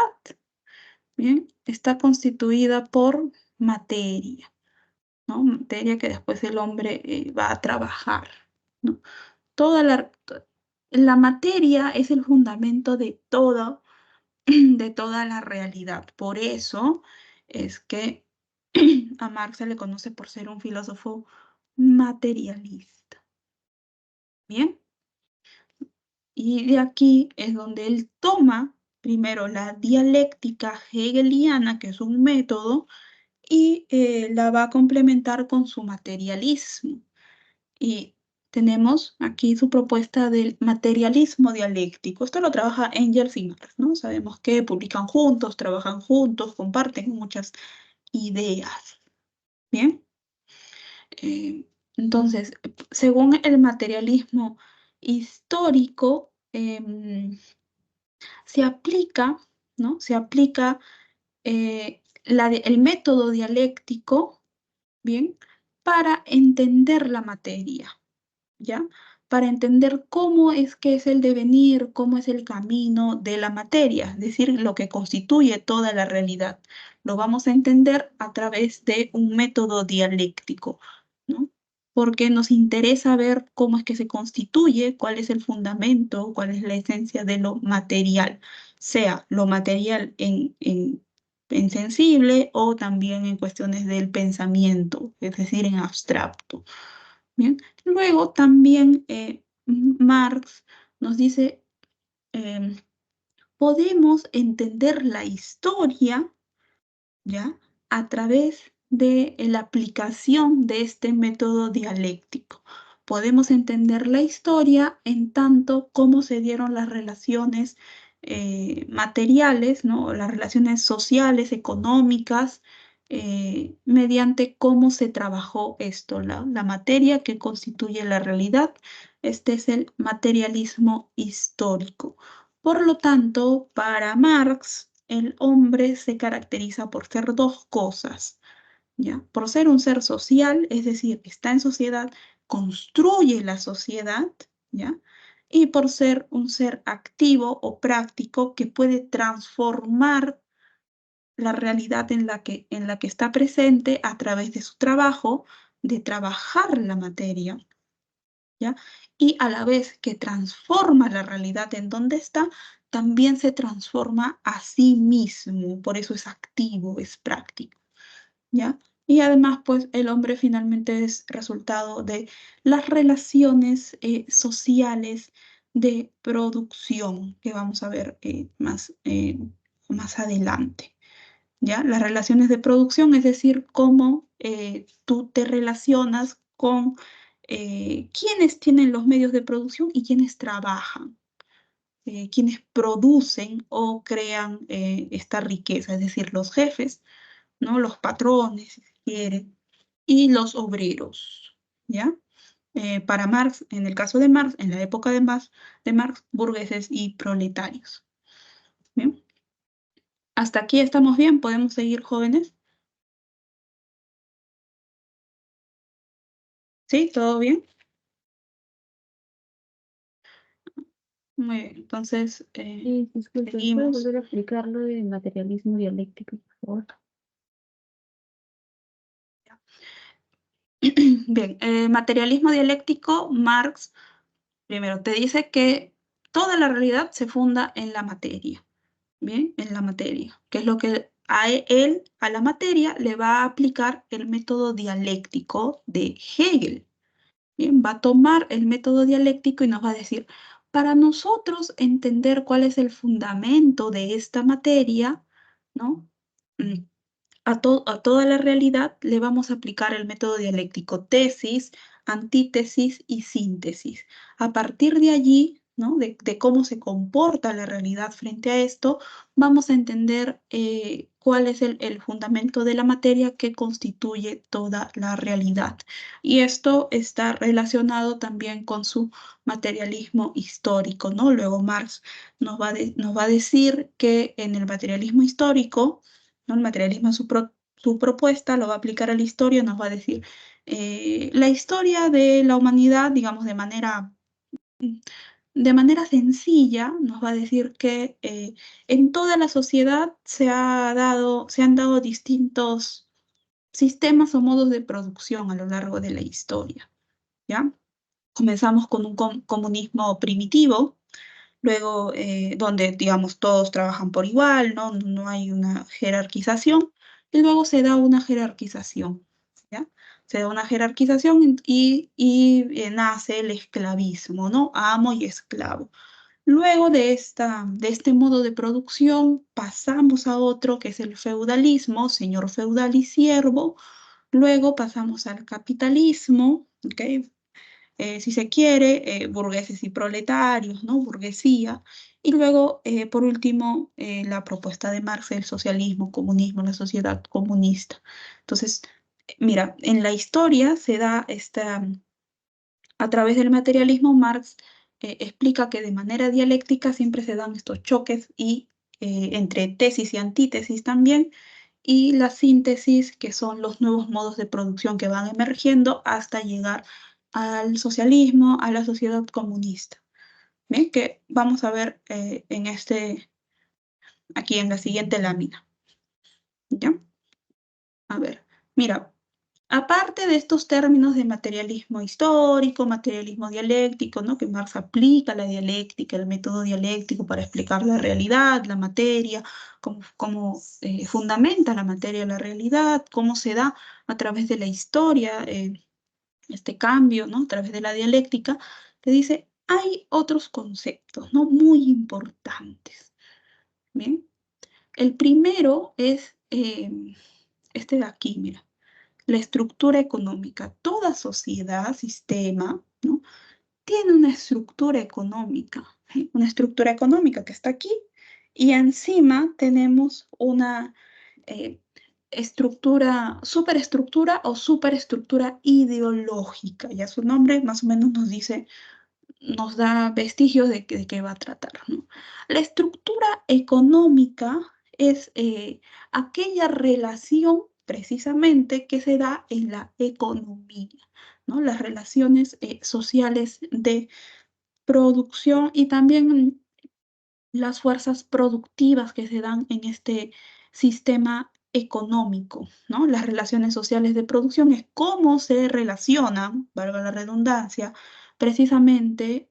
bien, está constituida por materia, ¿no? Materia que después el hombre va a trabajar, ¿no? Toda la materia es el fundamento de todo, de toda la realidad. Por eso es que a Marx se le conoce por ser un filósofo materialista. Bien, y de aquí es donde él toma primero la dialéctica hegeliana, que es un método, y la va a complementar con su materialismo. Y tenemos aquí su propuesta del materialismo dialéctico. Esto lo trabaja Engels y Marx, ¿no? Sabemos que publican juntos, trabajan juntos, comparten muchas ideas. Bien. Eh, entonces, según el materialismo histórico, se aplica, ¿no? Se aplica el método dialéctico, ¿bien? Para entender la materia. ¿Ya? Para entender cómo es que es el devenir, cómo es el camino de la materia, es decir, lo que constituye toda la realidad. Lo vamos a entender a través de un método dialéctico, ¿no? Porque nos interesa ver cómo es que se constituye, cuál es el fundamento, cuál es la esencia de lo material, sea lo material en sensible o también en cuestiones del pensamiento, es decir, en abstracto. Bien. Luego también Marx nos dice, em, podemos entender la historia, ¿ya? A través de la aplicación de este método dialéctico. Podemos entender la historia en tanto cómo se dieron las relaciones materiales, ¿no? Las relaciones sociales, económicas, mediante cómo se trabajó esto, la materia que constituye la realidad. Este es el materialismo histórico. Por lo tanto, para Marx, el hombre se caracteriza por ser dos cosas, ¿ya? Por ser un ser social, es decir, está en sociedad, construye la sociedad, ¿ya? Y por ser un ser activo o práctico que puede transformar la realidad en la que está presente a través de su trabajo, de trabajar la materia, ¿ya? Y a la vez que transforma la realidad en donde está, también se transforma a sí mismo, por eso es activo, es práctico, ¿ya? Y además, pues el hombre finalmente es resultado de las relaciones sociales de producción que vamos a ver más adelante. ¿Ya? Las relaciones de producción, es decir, cómo tú te relacionas con quienes tienen los medios de producción y quienes trabajan, quienes producen o crean esta riqueza, es decir, los jefes, ¿no? Los patrones, si se quiere, y los obreros, ¿ya? Para Marx, en el caso de Marx, en la época de Marx, burgueses y proletarios. ¿Bien? Hasta aquí estamos bien, podemos seguir, jóvenes. ¿Sí? ¿Todo bien? Muy bien, entonces Sí, disculpe, ¿puede seguimos. volver a explicarlo de materialismo dialéctico, por favor? Bien, materialismo dialéctico, Marx, primero te dice que toda la realidad se funda en la materia, ¿bien? En la materia, que es lo que a la materia le va a aplicar el método dialéctico de Hegel. Bien, va a tomar el método dialéctico y nos va a decir, para nosotros entender cuál es el fundamento de esta materia, ¿no? Mm, a toda la realidad le vamos a aplicar el método dialéctico, tesis, antítesis y síntesis. A partir de allí, ¿no? De cómo se comporta la realidad frente a esto, vamos a entender cuál es el fundamento de la materia que constituye toda la realidad. Y esto está relacionado también con su materialismo histórico, ¿no? Luego Marx nos va a decir que en el materialismo histórico, ¿no? El materialismo en su propuesta lo va a aplicar a la historia, nos va a decir la historia de la humanidad, digamos, de manera sencilla, nos va a decir que en toda la sociedad se han dado distintos sistemas o modos de producción a lo largo de la historia, ¿ya? Comenzamos con un comunismo primitivo, luego donde, digamos, todos trabajan por igual, ¿no? No hay una jerarquización, y luego se da una jerarquización, ¿ya? Se da una jerarquización y nace el esclavismo, ¿no? Amo y esclavo. Luego de este modo de producción pasamos a otro que es el feudalismo, señor feudal y siervo. Luego pasamos al capitalismo, ¿ok? Si se quiere, burgueses y proletarios, ¿no? Burguesía. Y luego, por último, la propuesta de Marx, el socialismo, comunismo, la sociedad comunista. Entonces, mira, en la historia se da a través del materialismo, Marx explica que de manera dialéctica siempre se dan estos choques y entre tesis y antítesis también, y la síntesis, que son los nuevos modos de producción que van emergiendo hasta llegar al socialismo, a la sociedad comunista. Bien, que vamos a ver aquí en la siguiente lámina. ¿Ya? A ver, mira, aparte de estos términos de materialismo histórico, materialismo dialéctico, ¿no? Que Marx aplica la dialéctica, el método dialéctico para explicar la realidad, la materia, cómo fundamenta la materia la realidad, cómo se da a través de la historia este cambio, ¿no? A través de la dialéctica, te dice, hay otros conceptos, ¿no? Muy importantes. Bien, el primero es este de aquí, mira, la estructura económica. Toda sociedad, sistema, ¿no? Tiene una estructura económica, ¿sí? Una estructura económica que está aquí y encima tenemos una eh, superestructura o superestructura ideológica. Ya su nombre más o menos nos dice, nos da vestigios de qué va a tratar, ¿no? La estructura económica es aquella relación precisamente que se da en la economía, ¿no? Las relaciones sociales de producción y también las fuerzas productivas que se dan en este sistema económico, ¿no? Las relaciones sociales de producción es cómo se relacionan, valga la redundancia, precisamente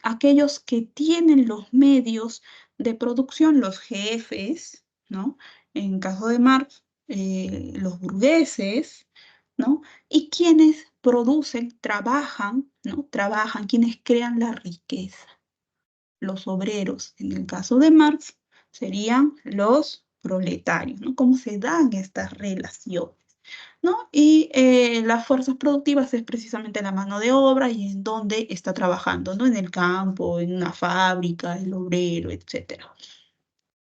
aquellos que tienen los medios de producción, los jefes, ¿no? En caso de Marx, los burgueses, ¿no? Y quienes producen, trabajan, ¿no? Trabajan, quienes crean la riqueza. Los obreros, en el caso de Marx, serían los proletarios, ¿no? ¿Cómo se dan estas relaciones? ¿No? Y las fuerzas productivas es precisamente la mano de obra y en dónde está trabajando, ¿no? En el campo, en una fábrica, el obrero, etc.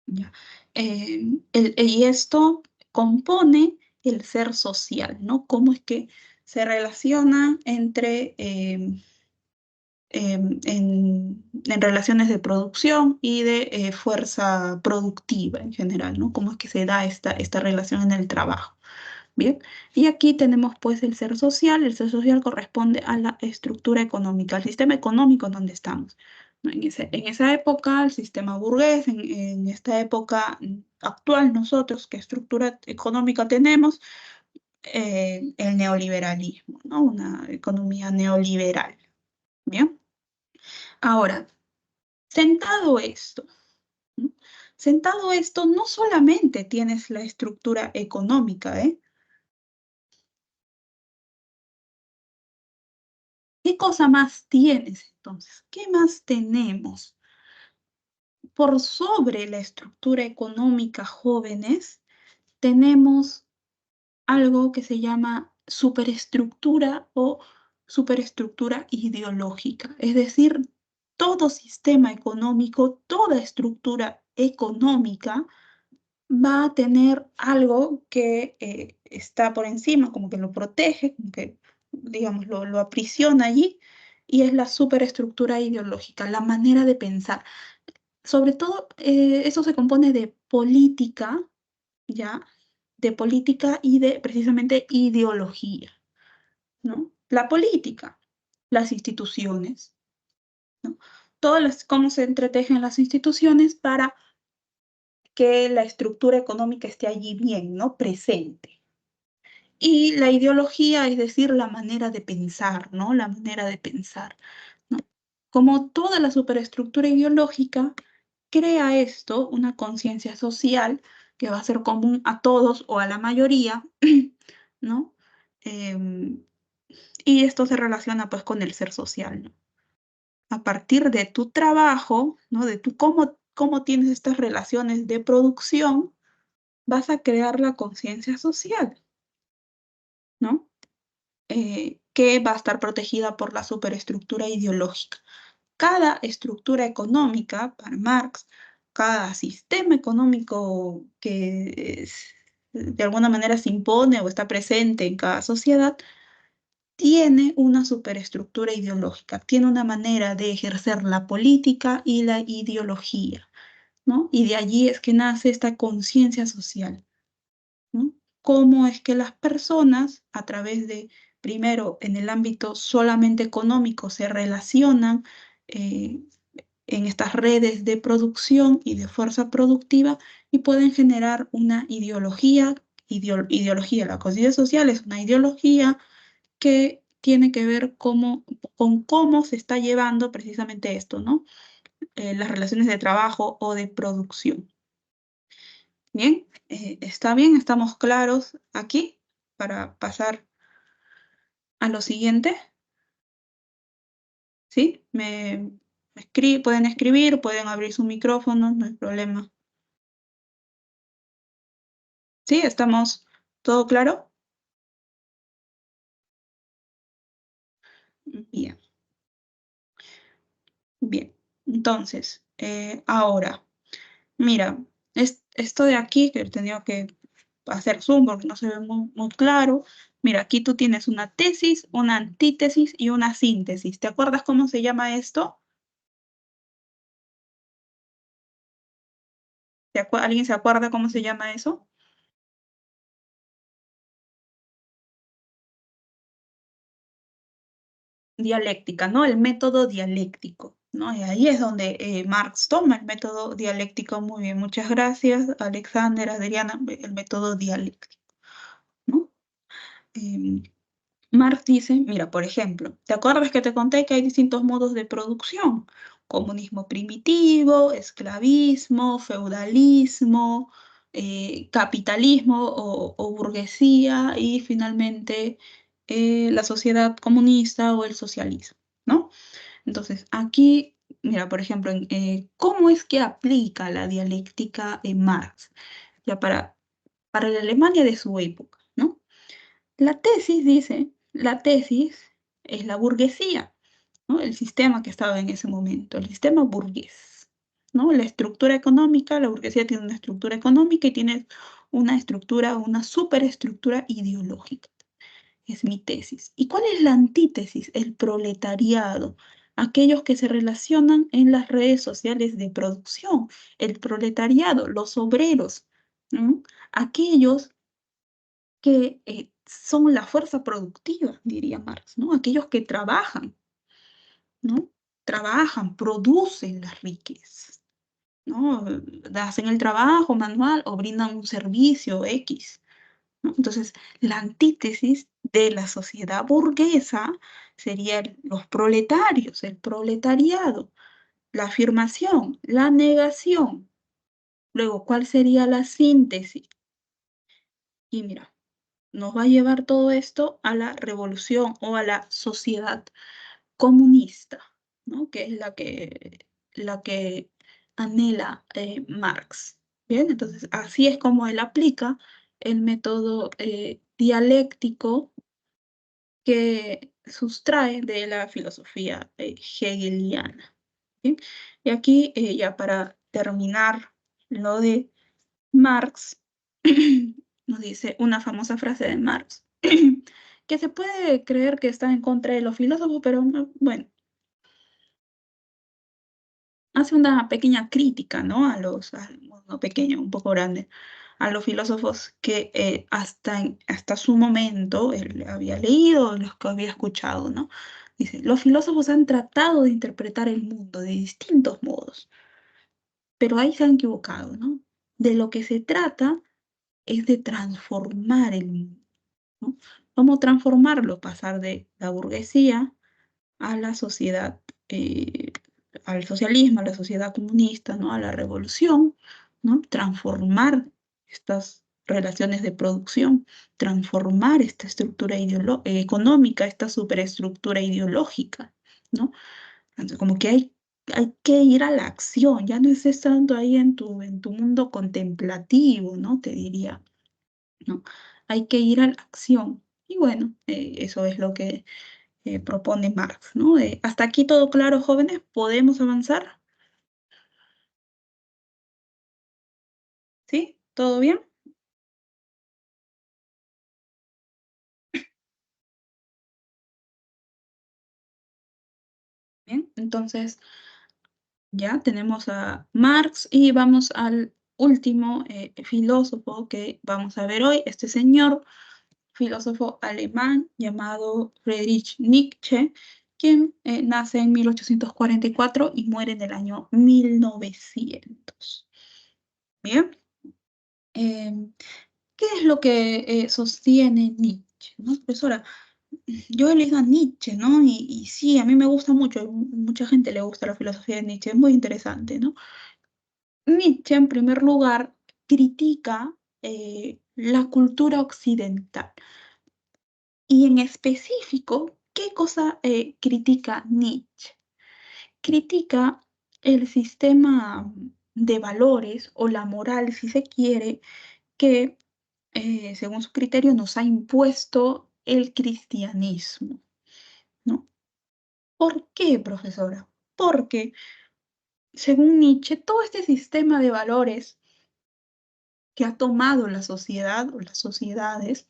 ¿Ya? Y esto compone el ser social, ¿no? ¿Cómo es que se relaciona entre en relaciones de producción y de fuerza productiva en general, ¿no? ¿Cómo es que se da esta relación en el trabajo? Bien, y aquí tenemos pues el ser social corresponde a la estructura económica, al sistema económico en donde estamos, ¿no? En esa época, el sistema burgués, en esta época actual, nosotros, ¿qué estructura económica tenemos? El neoliberalismo, ¿no? Una economía neoliberal, ¿bien? Ahora, Sentado esto, ¿no? Sentado esto, no solamente tienes la estructura económica, ¿eh? ¿Qué cosa más tienes entonces? ¿Qué más tenemos? Por sobre la estructura económica, jóvenes, tenemos algo que se llama superestructura o superestructura ideológica. Es decir, todo sistema económico, toda estructura económica va a tener algo que está por encima, como que lo protege, como que, digamos, lo aprisiona allí, y es la superestructura ideológica, la manera de pensar. Sobre todo, eso se compone de política, ¿ya? De política y de precisamente ideología, ¿no? La política, las instituciones, ¿no? Cómo se entretejen las instituciones para que la estructura económica esté allí bien, ¿no? Presente. Y la ideología, es decir, la manera de pensar, ¿no? La manera de pensar, ¿no? Como toda la superestructura ideológica, crea esto una conciencia social que va a ser común a todos o a la mayoría, ¿no? Em, y esto se relaciona pues con el ser social, ¿no? A partir de tu trabajo, ¿no? De tu cómo tienes estas relaciones de producción, vas a crear la conciencia social, ¿no? Que va a estar protegida por la superestructura ideológica. Cada estructura económica, para Marx, cada sistema económico que de alguna manera se impone o está presente en cada sociedad, tiene una superestructura ideológica, tiene una manera de ejercer la política y la ideología, ¿no? Y de allí es que nace esta conciencia social, ¿no? Cómo es que las personas, a través de, primero, en el ámbito solamente económico, se relacionan eh, en estas redes de producción y de fuerza productiva y pueden generar una ideología, ideología, la conciencia social es una ideología que tiene que ver con cómo se está llevando precisamente esto, ¿no? Las relaciones de trabajo o de producción. Bien, ¿está bien? ¿Estamos claros aquí para pasar a lo siguiente? ¿Sí? Pueden escribir, pueden abrir su micrófono, no hay problema. ¿Sí? ¿Estamos todo claro? Bien, bien. Entonces, ahora, mira, esto de aquí, que he tenido que hacer zoom porque no se ve muy claro. Mira, aquí tú tienes una tesis, una antítesis y una síntesis. ¿Te acuerdas cómo se llama esto? ¿Alguien se acuerda cómo se llama eso? Dialéctica, ¿no? El método dialéctico, ¿no? Y ahí es donde Marx toma el método dialéctico. Muy bien, muchas gracias, Alexander, Adriana, el método dialéctico, ¿no? Em, Marx dice, mira, por ejemplo, ¿te acuerdas que te conté que hay distintos modos de producción? Comunismo primitivo, esclavismo, feudalismo, capitalismo o burguesía y finalmente la sociedad comunista o el socialismo, ¿no? Entonces, aquí, mira, por ejemplo, ¿cómo es que aplica la dialéctica en Marx? Ya para la Alemania de su época, ¿no? La tesis dice, la tesis es la burguesía, ¿no? El sistema que estaba en ese momento, el sistema burgués, ¿no? La estructura económica, la burguesía tiene una estructura económica y tiene una estructura, una superestructura ideológica. Es mi tesis. ¿Y cuál es la antítesis? El proletariado, aquellos que se relacionan en las redes sociales de producción, el proletariado, los obreros, ¿no? Aquellos que son la fuerza productiva, diría Marx, ¿no? Aquellos que trabajan, ¿no? Trabajan, producen las riquezas, ¿no? Hacen el trabajo manual o brindan un servicio X, ¿no? Entonces, la antítesis de la sociedad burguesa serían los proletarios, el proletariado, la afirmación, la negación. Luego, ¿cuál sería la síntesis? Y mira, nos va a llevar todo esto a la revolución o a la sociedad comunista, ¿no? Que es la que anhela Marx. Bien, entonces así es como él aplica el método dialéctico que sustrae de la filosofía hegeliana. ¿Bien? Y aquí, ya para terminar lo de Marx, nos dice una famosa frase de Marx, que se puede creer que está en contra de los filósofos, pero bueno, hace una pequeña crítica, ¿no? No pequeño, un poco grande, a los filósofos que hasta su momento él había leído, los que había escuchado, ¿no? Dice, los filósofos han tratado de interpretar el mundo de distintos modos, pero ahí se han equivocado, ¿no? De lo que se trata es de transformar el mundo, ¿no? ¿Cómo transformarlo? Pasar de la burguesía a la sociedad, al socialismo, a la sociedad comunista, ¿no? A la revolución, ¿no? Transformar estas relaciones de producción, transformar esta estructura económica, esta superestructura ideológica, ¿no? Entonces, como que hay que ir a la acción, ya no es estando ahí en tu mundo contemplativo, ¿no? Te diría, ¿no? Hay que ir a la acción. Y bueno, eso es lo que propone Marx, ¿no? Hasta aquí todo claro, jóvenes, ¿podemos avanzar? ¿Sí? ¿Todo bien? Bien, entonces ya tenemos a Marx y vamos al último filósofo que vamos a ver hoy, este señor, filósofo alemán llamado Friedrich Nietzsche, quien nace en 1844 y muere en el año 1900. Bien. Em, ¿Qué es lo que sostiene Nietzsche? ¿No? Profesora, yo he leído a Nietzsche, ¿no? Y sí, a mí me gusta mucho, mucha gente le gusta la filosofía de Nietzsche, es muy interesante, ¿no? Nietzsche, en primer lugar, critica la cultura occidental. Y en específico, ¿qué cosa critica Nietzsche? Critica el sistema de valores o la moral, si se quiere, que según su criterio, nos ha impuesto el cristianismo, ¿no? ¿Por qué, profesora? Porque, según Nietzsche, todo este sistema de valores que ha tomado la sociedad o las sociedades,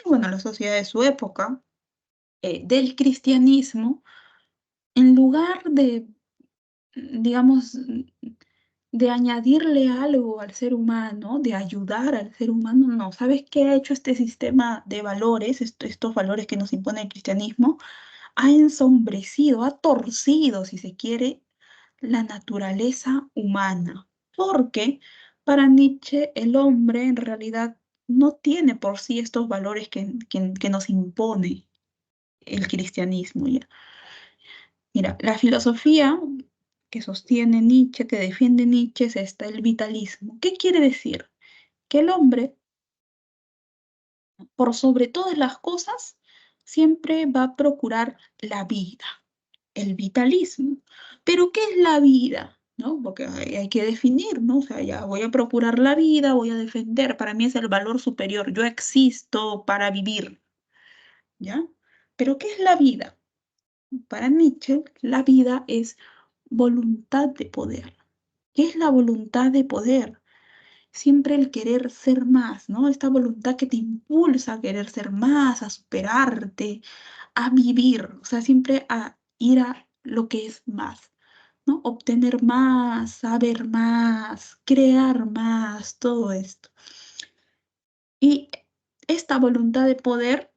bueno, la sociedad de su época, del cristianismo, en lugar de, digamos, de añadirle algo al ser humano, de ayudar al ser humano, no. ¿Sabes qué ha hecho este sistema de valores, estos valores que nos impone el cristianismo? Ha ensombrecido, ha torcido, si se quiere, la naturaleza humana. Porque para Nietzsche el hombre en realidad no tiene por sí estos valores que nos impone el cristianismo, ¿ya? Mira, la filosofía que sostiene Nietzsche, que defiende Nietzsche, es esta, el vitalismo. ¿Qué quiere decir? Que el hombre, por sobre todas las cosas, siempre va a procurar la vida, el vitalismo. Pero ¿qué es la vida? ¿No? Porque hay que definir, ¿no? O sea, ya voy a procurar la vida, voy a defender, para mí es el valor superior, yo existo para vivir, ¿ya? Pero ¿qué es la vida? Para Nietzsche, la vida es voluntad de poder. ¿Qué es la voluntad de poder? Siempre el querer ser más, ¿no? Esta voluntad que te impulsa a querer ser más, a superarte, a vivir, o sea, siempre a ir a lo que es más, ¿no? Obtener más, saber más, crear más, todo esto. Y esta voluntad de poder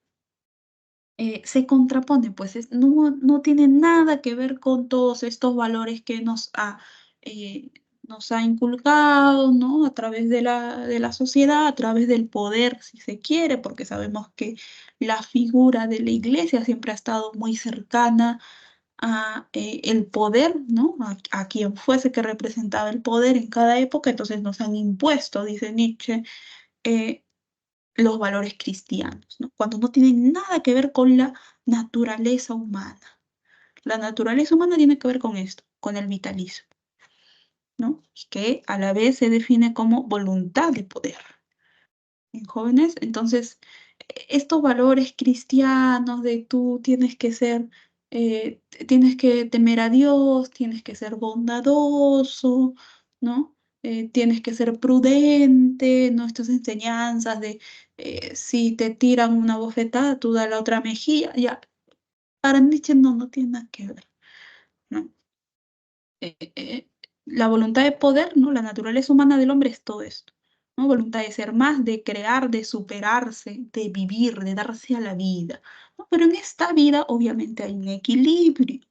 se contrapone, pues no tiene nada que ver con todos estos valores que nos ha inculcado, ¿no? A través de la sociedad, a través del poder, si se quiere, porque sabemos que la figura de la iglesia siempre ha estado muy cercana a el poder, ¿no? A quien fuese que representaba el poder en cada época, entonces nos han impuesto, dice Nietzsche, eh, los valores cristianos, ¿no? Cuando no tienen nada que ver con la naturaleza humana. La naturaleza humana tiene que ver con esto, con el vitalismo, ¿no? Que a la vez se define como voluntad de poder en jóvenes. Entonces, estos valores cristianos de tú tienes que ser, tienes que temer a Dios, tienes que ser bondadoso, ¿no? Tienes que ser prudente, ¿no? Estas enseñanzas de si te tiran una bofetada, tú da la otra mejilla, ya, para Nietzsche no tiene nada que ver, ¿no? La voluntad de poder, ¿no? La naturaleza humana del hombre es todo esto, ¿no? Voluntad de ser más, de crear, de superarse, de vivir, de darse a la vida, ¿no? Pero en esta vida obviamente hay un equilibrio,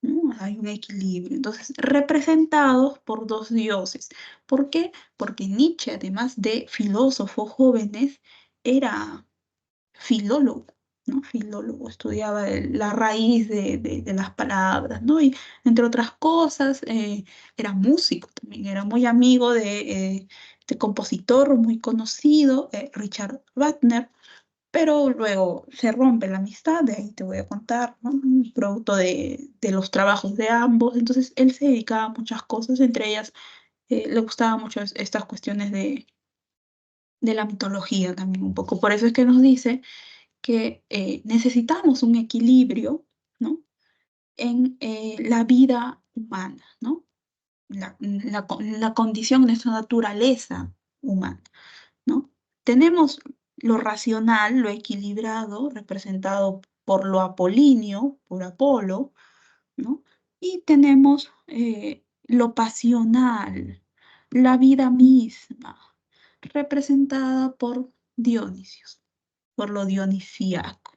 ¿no? Hay un equilibrio. Entonces, representados por dos dioses. ¿Por qué? Porque Nietzsche, además de filósofo jóvenes, era filólogo, ¿no? Filólogo, estudiaba la raíz de las palabras, ¿no? Y entre otras cosas, era músico también, era muy amigo de este compositor muy conocido, Richard Wagner, pero luego se rompe la amistad, de ahí te voy a contar, ¿no? Producto de los trabajos de ambos, entonces él se dedicaba a muchas cosas, entre ellas le gustaban mucho estas cuestiones de la mitología también un poco, por eso es que nos dice que necesitamos un equilibrio, ¿no? En la vida humana, ¿no? La condición de nuestra naturaleza humana, ¿no? Tenemos lo racional, lo equilibrado, representado por lo apolíneo, por Apolo, ¿no? Y tenemos lo pasional, la vida misma, representada por Dionisios, por lo dionisíaco.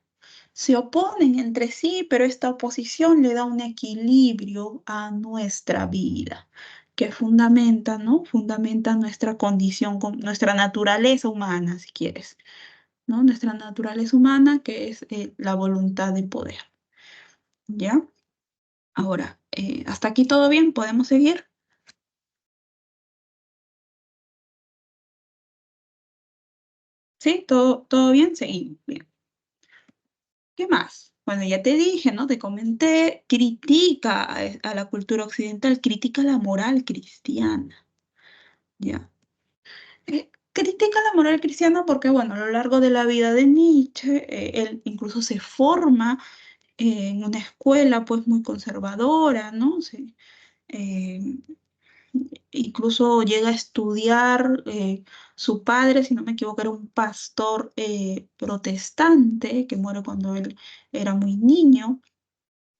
Se oponen entre sí, pero esta oposición le da un equilibrio a nuestra vida, que fundamenta, ¿no? Fundamenta nuestra condición, nuestra naturaleza humana, si quieres, ¿no? Nuestra naturaleza humana, que es la voluntad de poder, ¿ya? Ahora, ¿hasta aquí todo bien? ¿Podemos seguir? ¿Sí? ¿Todo bien? Seguimos. Bien. ¿Qué más? Bueno, ya te dije, ¿no? Te comenté, critica a la cultura occidental, critica la moral cristiana, ¿ya? Critica la moral cristiana porque, bueno, a lo largo de la vida de Nietzsche, él incluso se forma en una escuela, pues, muy conservadora, ¿no? Eh, Incluso llega a estudiar, su padre, si no me equivoco, era un pastor protestante que muere cuando él era muy niño.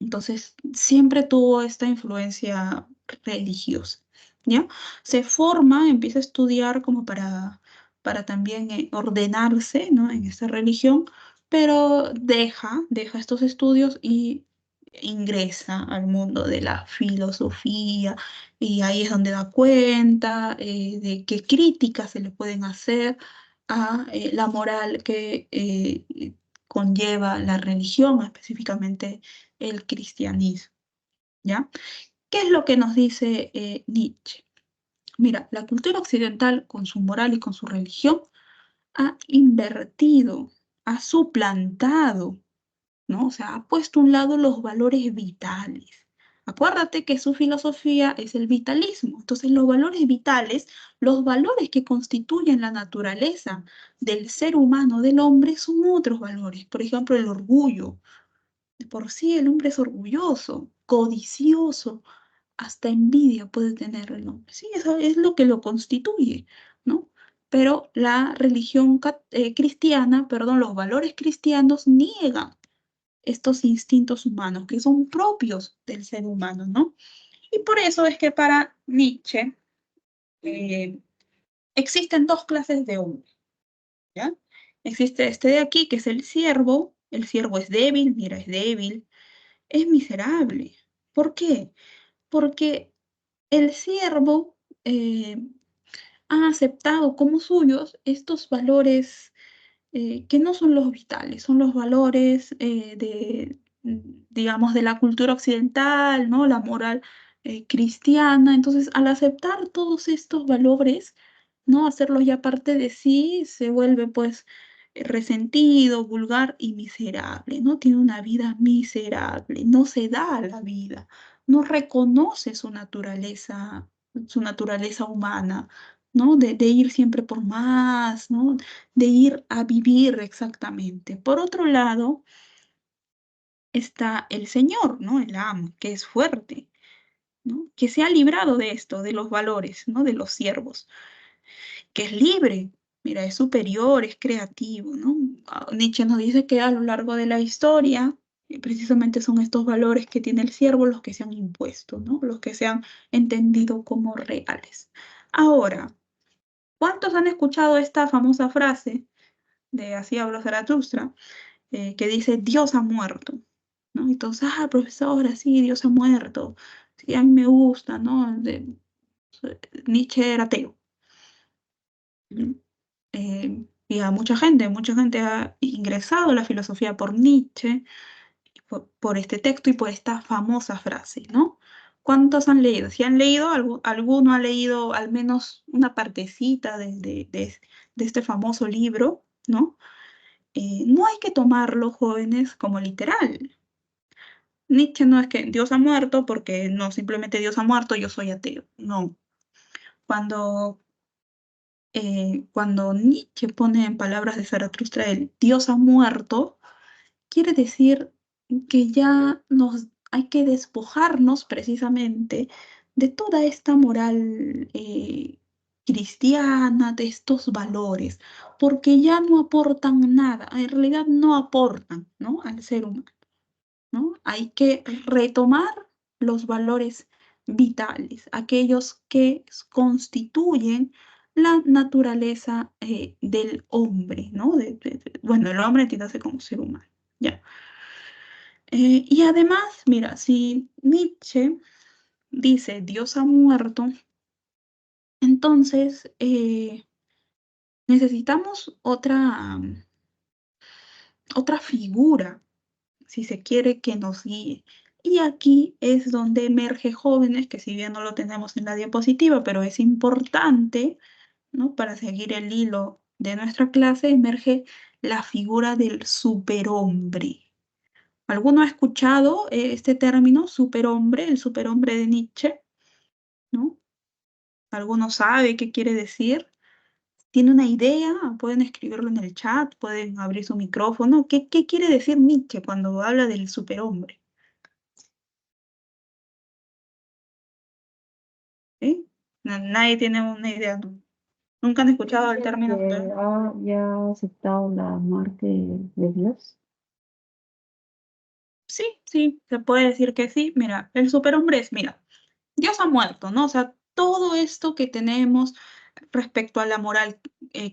Entonces, siempre tuvo esta influencia religiosa, ¿ya? Se forma, empieza a estudiar como para también ordenarse, ¿no? En esta religión, pero deja estos estudios y ingresa al mundo de la filosofía y ahí es donde da cuenta de qué críticas se le pueden hacer a la moral que conlleva la religión, específicamente el cristianismo, ¿ya? ¿Qué es lo que nos dice Nietzsche? Mira, la cultura occidental, con su moral y con su religión, ha invertido, ha suplantado, ¿no? O sea, ha puesto a un lado los valores vitales. Acuérdate que su filosofía es el vitalismo. Entonces, los valores vitales, los valores que constituyen la naturaleza del ser humano, del hombre, son otros valores. Por ejemplo, el orgullo. De por sí el hombre es orgulloso, codicioso, hasta envidia puede tener el hombre. Sí, eso es lo que lo constituye, ¿no? Pero la religión cristiana, perdón, los valores cristianos niegan estos instintos humanos que son propios del ser humano, ¿no? Y por eso es que para Nietzsche eh, existen dos clases de hombre, ¿ya? Existe este de aquí, que es el siervo es débil, mira, es débil, es miserable. ¿Por qué? Porque el siervo ha aceptado como suyos estos valores que no son los vitales, son los valores digamos, de la cultura occidental, ¿no? La moral cristiana. Entonces, al aceptar todos estos valores, ¿no? Hacerlos ya parte de sí, se vuelve pues resentido, vulgar y miserable, ¿no? Tiene una vida miserable, no se da a la vida, no reconoce su naturaleza humana, ¿no? De ir siempre por más, ¿no? De ir a vivir exactamente. Por otro lado, está el Señor, ¿no? El amo, que es fuerte, ¿no? Que se ha librado de esto, de los valores, ¿no? De los siervos, que es libre, mira, es superior, es creativo, ¿no? Nietzsche nos dice que a lo largo de la historia, precisamente son estos valores que tiene el siervo los que se han impuesto, ¿no? Los que se han entendido como reales. Ahora, ¿cuántos han escuchado esta famosa frase de Así habló Zaratustra? Que dice Dios ha muerto, ¿no? Y todos, profesora, sí, Dios ha muerto, sí, a mí me gusta, ¿no? Nietzsche era ateo. ¿No? Y a mucha gente ha ingresado a la filosofía por Nietzsche, por este texto y por esta famosa frase, ¿no? ¿Cuántos han leído? Si han leído, alguno ha leído al menos una partecita de este famoso libro, ¿no? No hay que tomarlo, jóvenes, como literal. Nietzsche no es que Dios ha muerto porque no, simplemente Dios ha muerto, yo soy ateo. No. Cuando, cuando Nietzsche pone en palabras de Zaratustra el Dios ha muerto, quiere decir que ya nos hay que despojarnos precisamente de toda esta moral cristiana, de estos valores, porque ya no aportan nada, en realidad no aportan, ¿no? Al ser humano. ¿No? Hay que retomar los valores vitales, aquellos que constituyen la naturaleza del hombre, ¿no? Bueno, el hombre entiéndase como ser humano, ¿ya? Y además, mira, si Nietzsche dice Dios ha muerto, entonces necesitamos otra figura si se quiere que nos guíe. Y aquí es donde emerge jóvenes, que si bien no lo tenemos en la diapositiva, pero es importante, ¿no? Para seguir el hilo de nuestra clase, emerge la figura del superhombre. ¿Alguno ha escuchado este término, superhombre, el superhombre de Nietzsche? ¿No? ¿Alguno sabe qué quiere decir? ¿Tiene una idea? Pueden escribirlo en el chat, pueden abrir su micrófono. ¿Qué quiere decir Nietzsche cuando habla del superhombre? ¿Sí? Nadie tiene una idea. Nunca han escuchado el El término que ya ha aceptado la muerte de Dios. Sí, sí, se puede decir que sí. Mira, el superhombre es, mira, Dios ha muerto, ¿no? O sea, todo esto que tenemos respecto a la moral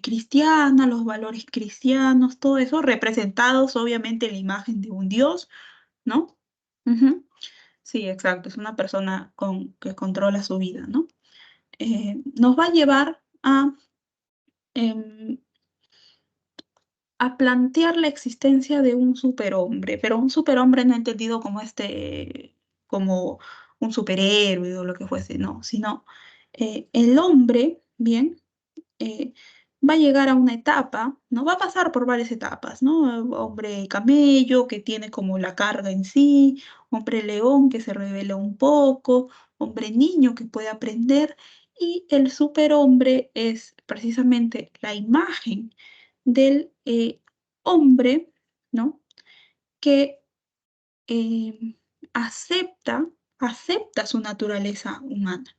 cristiana, los valores cristianos, todo eso representados obviamente en la imagen de un Dios, ¿no? Ujú. Sí, exacto, es una persona que controla su vida, ¿no? Nos va a llevar em, a plantear la existencia de un superhombre, pero un superhombre no entendido como como un superhéroe o lo que fuese, no, sino el hombre, bien, eh, va a llegar a una etapa, ¿no? Va a pasar por varias etapas, ¿no? Hombre camello que tiene como la carga en sí, hombre león que se revela un poco, hombre niño que puede aprender, y el superhombre es precisamente la imagen del hombre, ¿no? Que eh, acepta, acepta su naturaleza humana.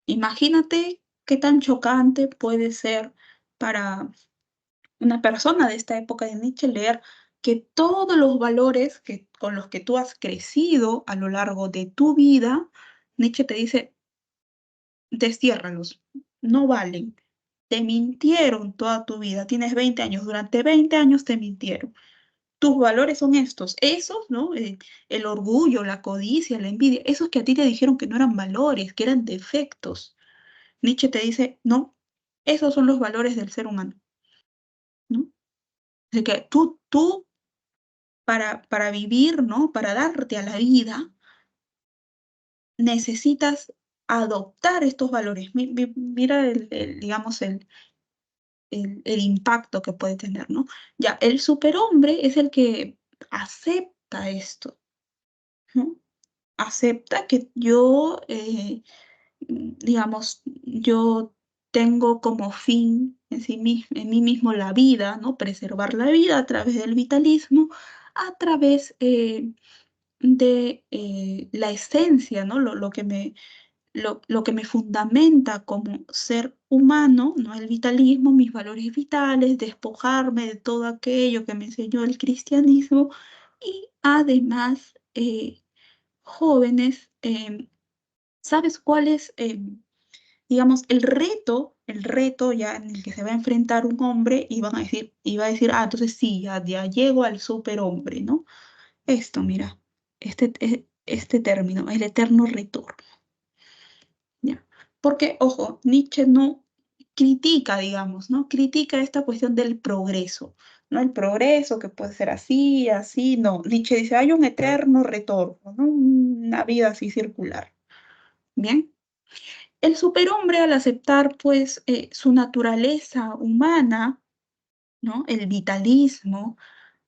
Imagínate qué tan chocante puede ser para una persona de esta época de Nietzsche leer que todos los valores con los que tú has crecido a lo largo de tu vida, Nietzsche te dice, destiérralos, no valen. Te mintieron toda tu vida, tienes 20 años, durante 20 años te mintieron. Tus valores son estos, esos, ¿no? El orgullo, la codicia, la envidia, esos que a ti te dijeron que no eran valores, que eran defectos. Nietzsche te dice, no, esos son los valores del ser humano, ¿no? Así que tú para vivir, ¿no? Para darte a la vida, necesitas adoptar estos valores. Mira digamos, el impacto que puede tener, ¿no? Ya, el superhombre es el que acepta esto, ¿no? Acepta que yo, digamos, yo tengo como fin en mí mismo la vida, ¿no? Preservar la vida a través del vitalismo, a través de la esencia, ¿no? Lo que me fundamenta como ser humano, ¿no? El vitalismo, mis valores vitales, despojarme de todo aquello que me enseñó el cristianismo y además, jóvenes, ¿sabes cuál es, digamos, el reto ya en el que se va a enfrentar un hombre y y va a decir, ah, entonces sí, ya llego al superhombre, ¿no? Esto, mira, este término, el eterno retorno. ¿Ya? Porque, ojo, Nietzsche no critica, digamos, ¿no? Critica esta cuestión del progreso, ¿no? El progreso que puede ser así, así, no. Nietzsche dice, hay un eterno retorno, ¿no? Una vida así circular. Bien. El superhombre al aceptar, pues, su naturaleza humana, ¿no? El vitalismo,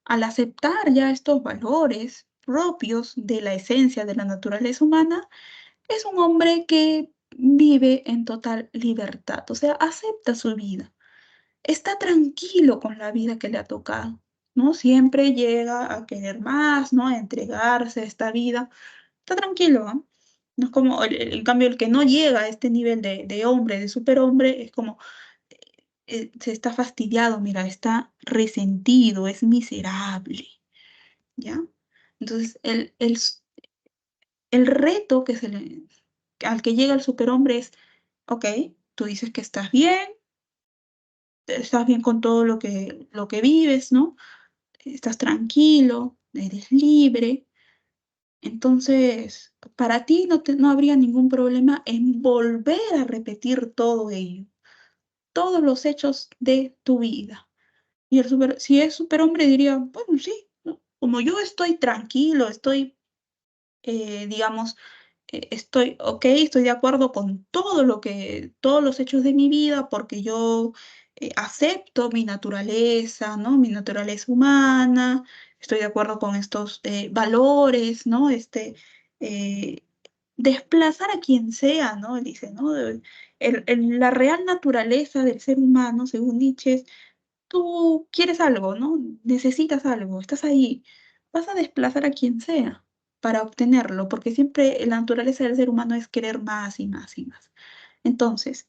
al aceptar ya estos valores propios de la esencia de la naturaleza humana, es un hombre que vive en total libertad, o sea, acepta su vida, está tranquilo con la vida que le ha tocado, ¿no? Siempre llega a querer más, ¿no? A entregarse a esta vida, está tranquilo, ¿no? No es como, en cambio, el que no llega a este nivel de hombre, de superhombre, es como, se está fastidiado, mira, está resentido, es miserable, ¿ya? Entonces, el reto al que llega el superhombre es, ok, tú dices que estás bien con todo lo que vives, ¿no? Estás tranquilo, eres libre. Entonces, para ti no habría ningún problema en volver a repetir todo ello, todos los hechos de tu vida. Y si es superhombre diría, bueno, sí, ¿no? Como yo estoy tranquilo, digamos, estoy de acuerdo con todos los hechos de mi vida, porque yo acepto mi naturaleza, ¿no? Mi naturaleza humana, estoy de acuerdo con estos valores, ¿no? Eh, desplazar a quien sea, ¿no? Él dice, ¿no? La real naturaleza del ser humano, según Nietzsche, tú quieres algo, ¿no? Necesitas algo, estás ahí, vas a desplazar a quien sea para obtenerlo, porque siempre la naturaleza del ser humano es querer más y más y más. Entonces,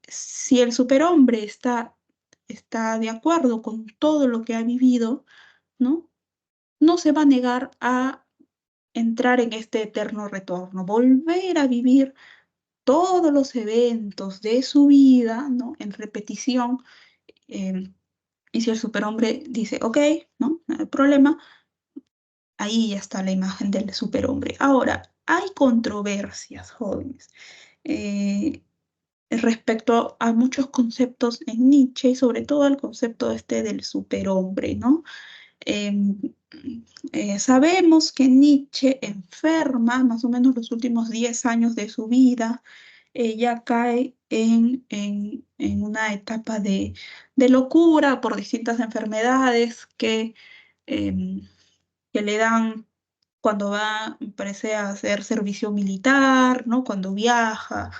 si el superhombre está de acuerdo con todo lo que ha vivido, ¿no? No se va a negar a entrar en este eterno retorno, volver a vivir todos los eventos de su vida, ¿no? En repetición. em, Y si el superhombre dice, ok, ¿no? No hay problema, ahí ya está la imagen del superhombre. Ahora, hay controversias, jóvenes, eh, respecto a muchos conceptos en Nietzsche y sobre todo al concepto este del superhombre, ¿no? Em, sabemos que Nietzsche enferma más o menos los últimos 10 años de su vida, ella cae en una etapa de locura por distintas enfermedades em, que le dan cuando va, parece, a hacer servicio militar, ¿no? Cuando viaja.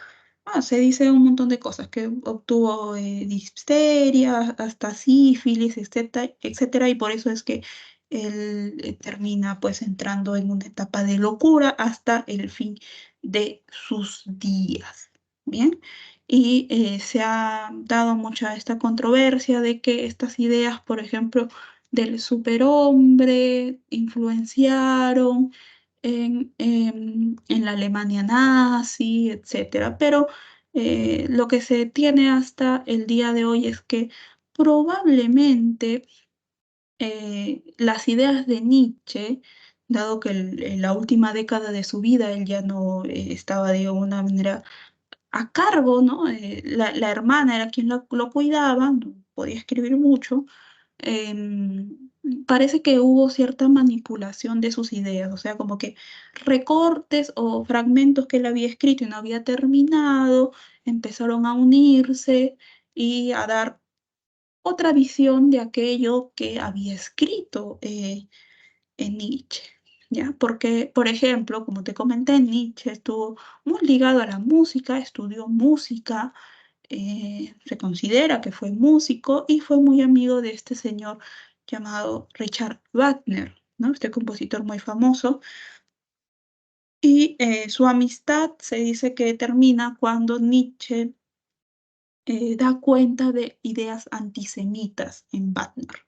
Se dice un montón de cosas, que obtuvo difteria, hasta sífilis, etcétera, etcétera, y por eso es que él termina pues entrando en una etapa de locura hasta el fin de sus días. Bien, y se ha dado mucha esta controversia de que estas ideas, por ejemplo, del superhombre influenciaron en la Alemania nazi, etcétera. Pero lo que se tiene hasta el día de hoy es que probablemente las ideas de Nietzsche, dado que en la última década de su vida él ya no estaba de alguna manera a cargo, ¿no? La hermana era quien lo cuidaba, no podía escribir mucho, parece que hubo cierta manipulación de sus ideas, o sea, como que recortes o fragmentos que él había escrito y no había terminado, empezaron a unirse y a dar otra visión de aquello que había escrito en Nietzsche. ¿Ya? Porque, por ejemplo, como te comenté, Nietzsche estuvo muy ligado a la música, estudió música, se considera que fue músico y fue muy amigo de este señor llamado Richard Wagner, ¿no? Este compositor muy famoso. Y su amistad se dice que termina cuando Nietzsche da cuenta de ideas antisemitas en Wagner.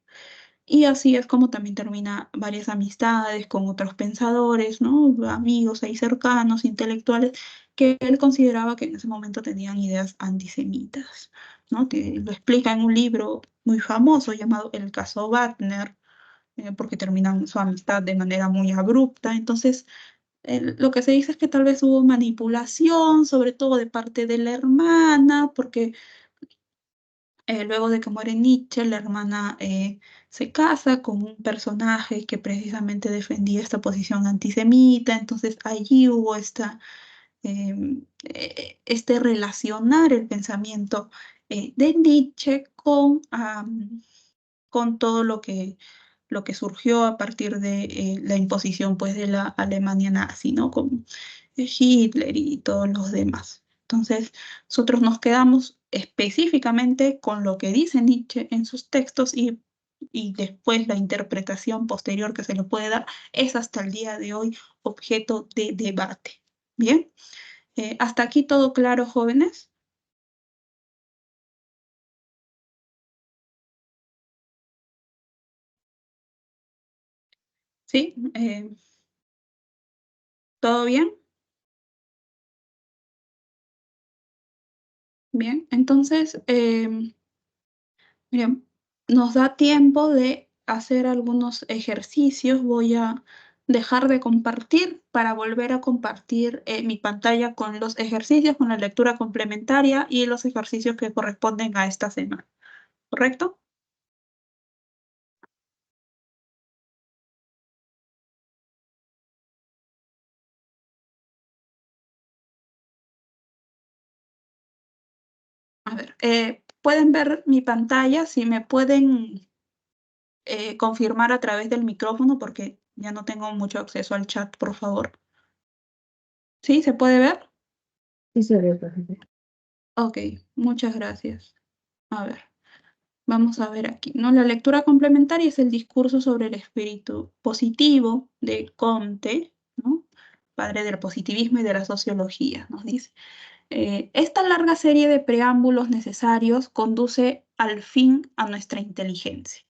Y así es como también termina varias amistades con otros pensadores, ¿no? Amigos ahí cercanos, intelectuales, que él consideraba que en ese momento tenían ideas antisemitas, ¿no? Que lo explica en un libro muy famoso llamado El caso Wagner, porque terminan su amistad de manera muy abrupta. Entonces, lo que se dice es que tal vez hubo manipulación, sobre todo de parte de la hermana, porque luego de que muere Nietzsche, la hermana se casa con un personaje que precisamente defendía esta posición antisemita, entonces allí hubo este relacionar el pensamiento de Nietzsche con todo lo que surgió a partir de la imposición pues, de la Alemania nazi, ¿no? Con Hitler y todos los demás. Entonces, nosotros nos quedamos específicamente con lo que dice Nietzsche en sus textos y después la interpretación posterior que se le puede dar es hasta el día de hoy objeto de debate. Bien, hasta aquí todo claro, jóvenes. ¿Sí? ¿Todo bien? Bien, entonces, bien, nos da tiempo de hacer algunos ejercicios. Voy a dejar de compartir para volver a compartir mi pantalla con los ejercicios, con la lectura complementaria y los ejercicios que corresponden a esta semana. ¿Correcto? A ver, pueden ver mi pantalla, si me pueden confirmar a través del micrófono porque ya no tengo mucho acceso al chat, por favor. ¿Sí? ¿Se puede ver? Sí se ve, profe. Ok, muchas gracias. A ver. Vamos a ver aquí, ¿no? La lectura complementaria es el discurso sobre el espíritu positivo de Comte, ¿no? Padre del positivismo y de la sociología, nos dice. Esta larga serie de preámbulos necesarios conduce al fin a nuestra inteligencia,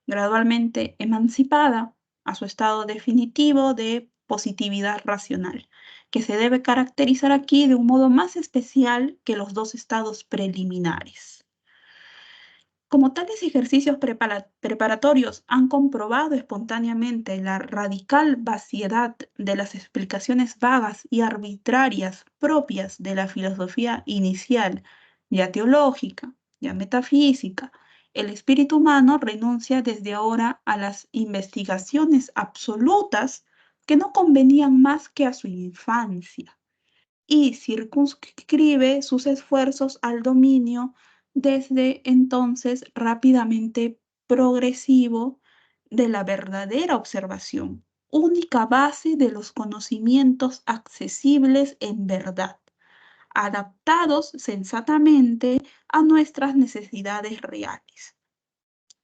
gradualmente emancipada a su estado definitivo de positividad racional, que se debe caracterizar aquí de un modo más especial que los dos estados preliminares. Como tales ejercicios preparatorios han comprobado espontáneamente la radical vaciedad de las explicaciones vagas y arbitrarias propias de la filosofía inicial, ya teológica, ya metafísica, el espíritu humano renuncia desde ahora a las investigaciones absolutas que no convenían más que a su infancia y circunscribe sus esfuerzos al dominio desde entonces rápidamente progresivo de la verdadera observación, única base de los conocimientos accesibles en verdad, adaptados sensatamente a nuestras necesidades reales.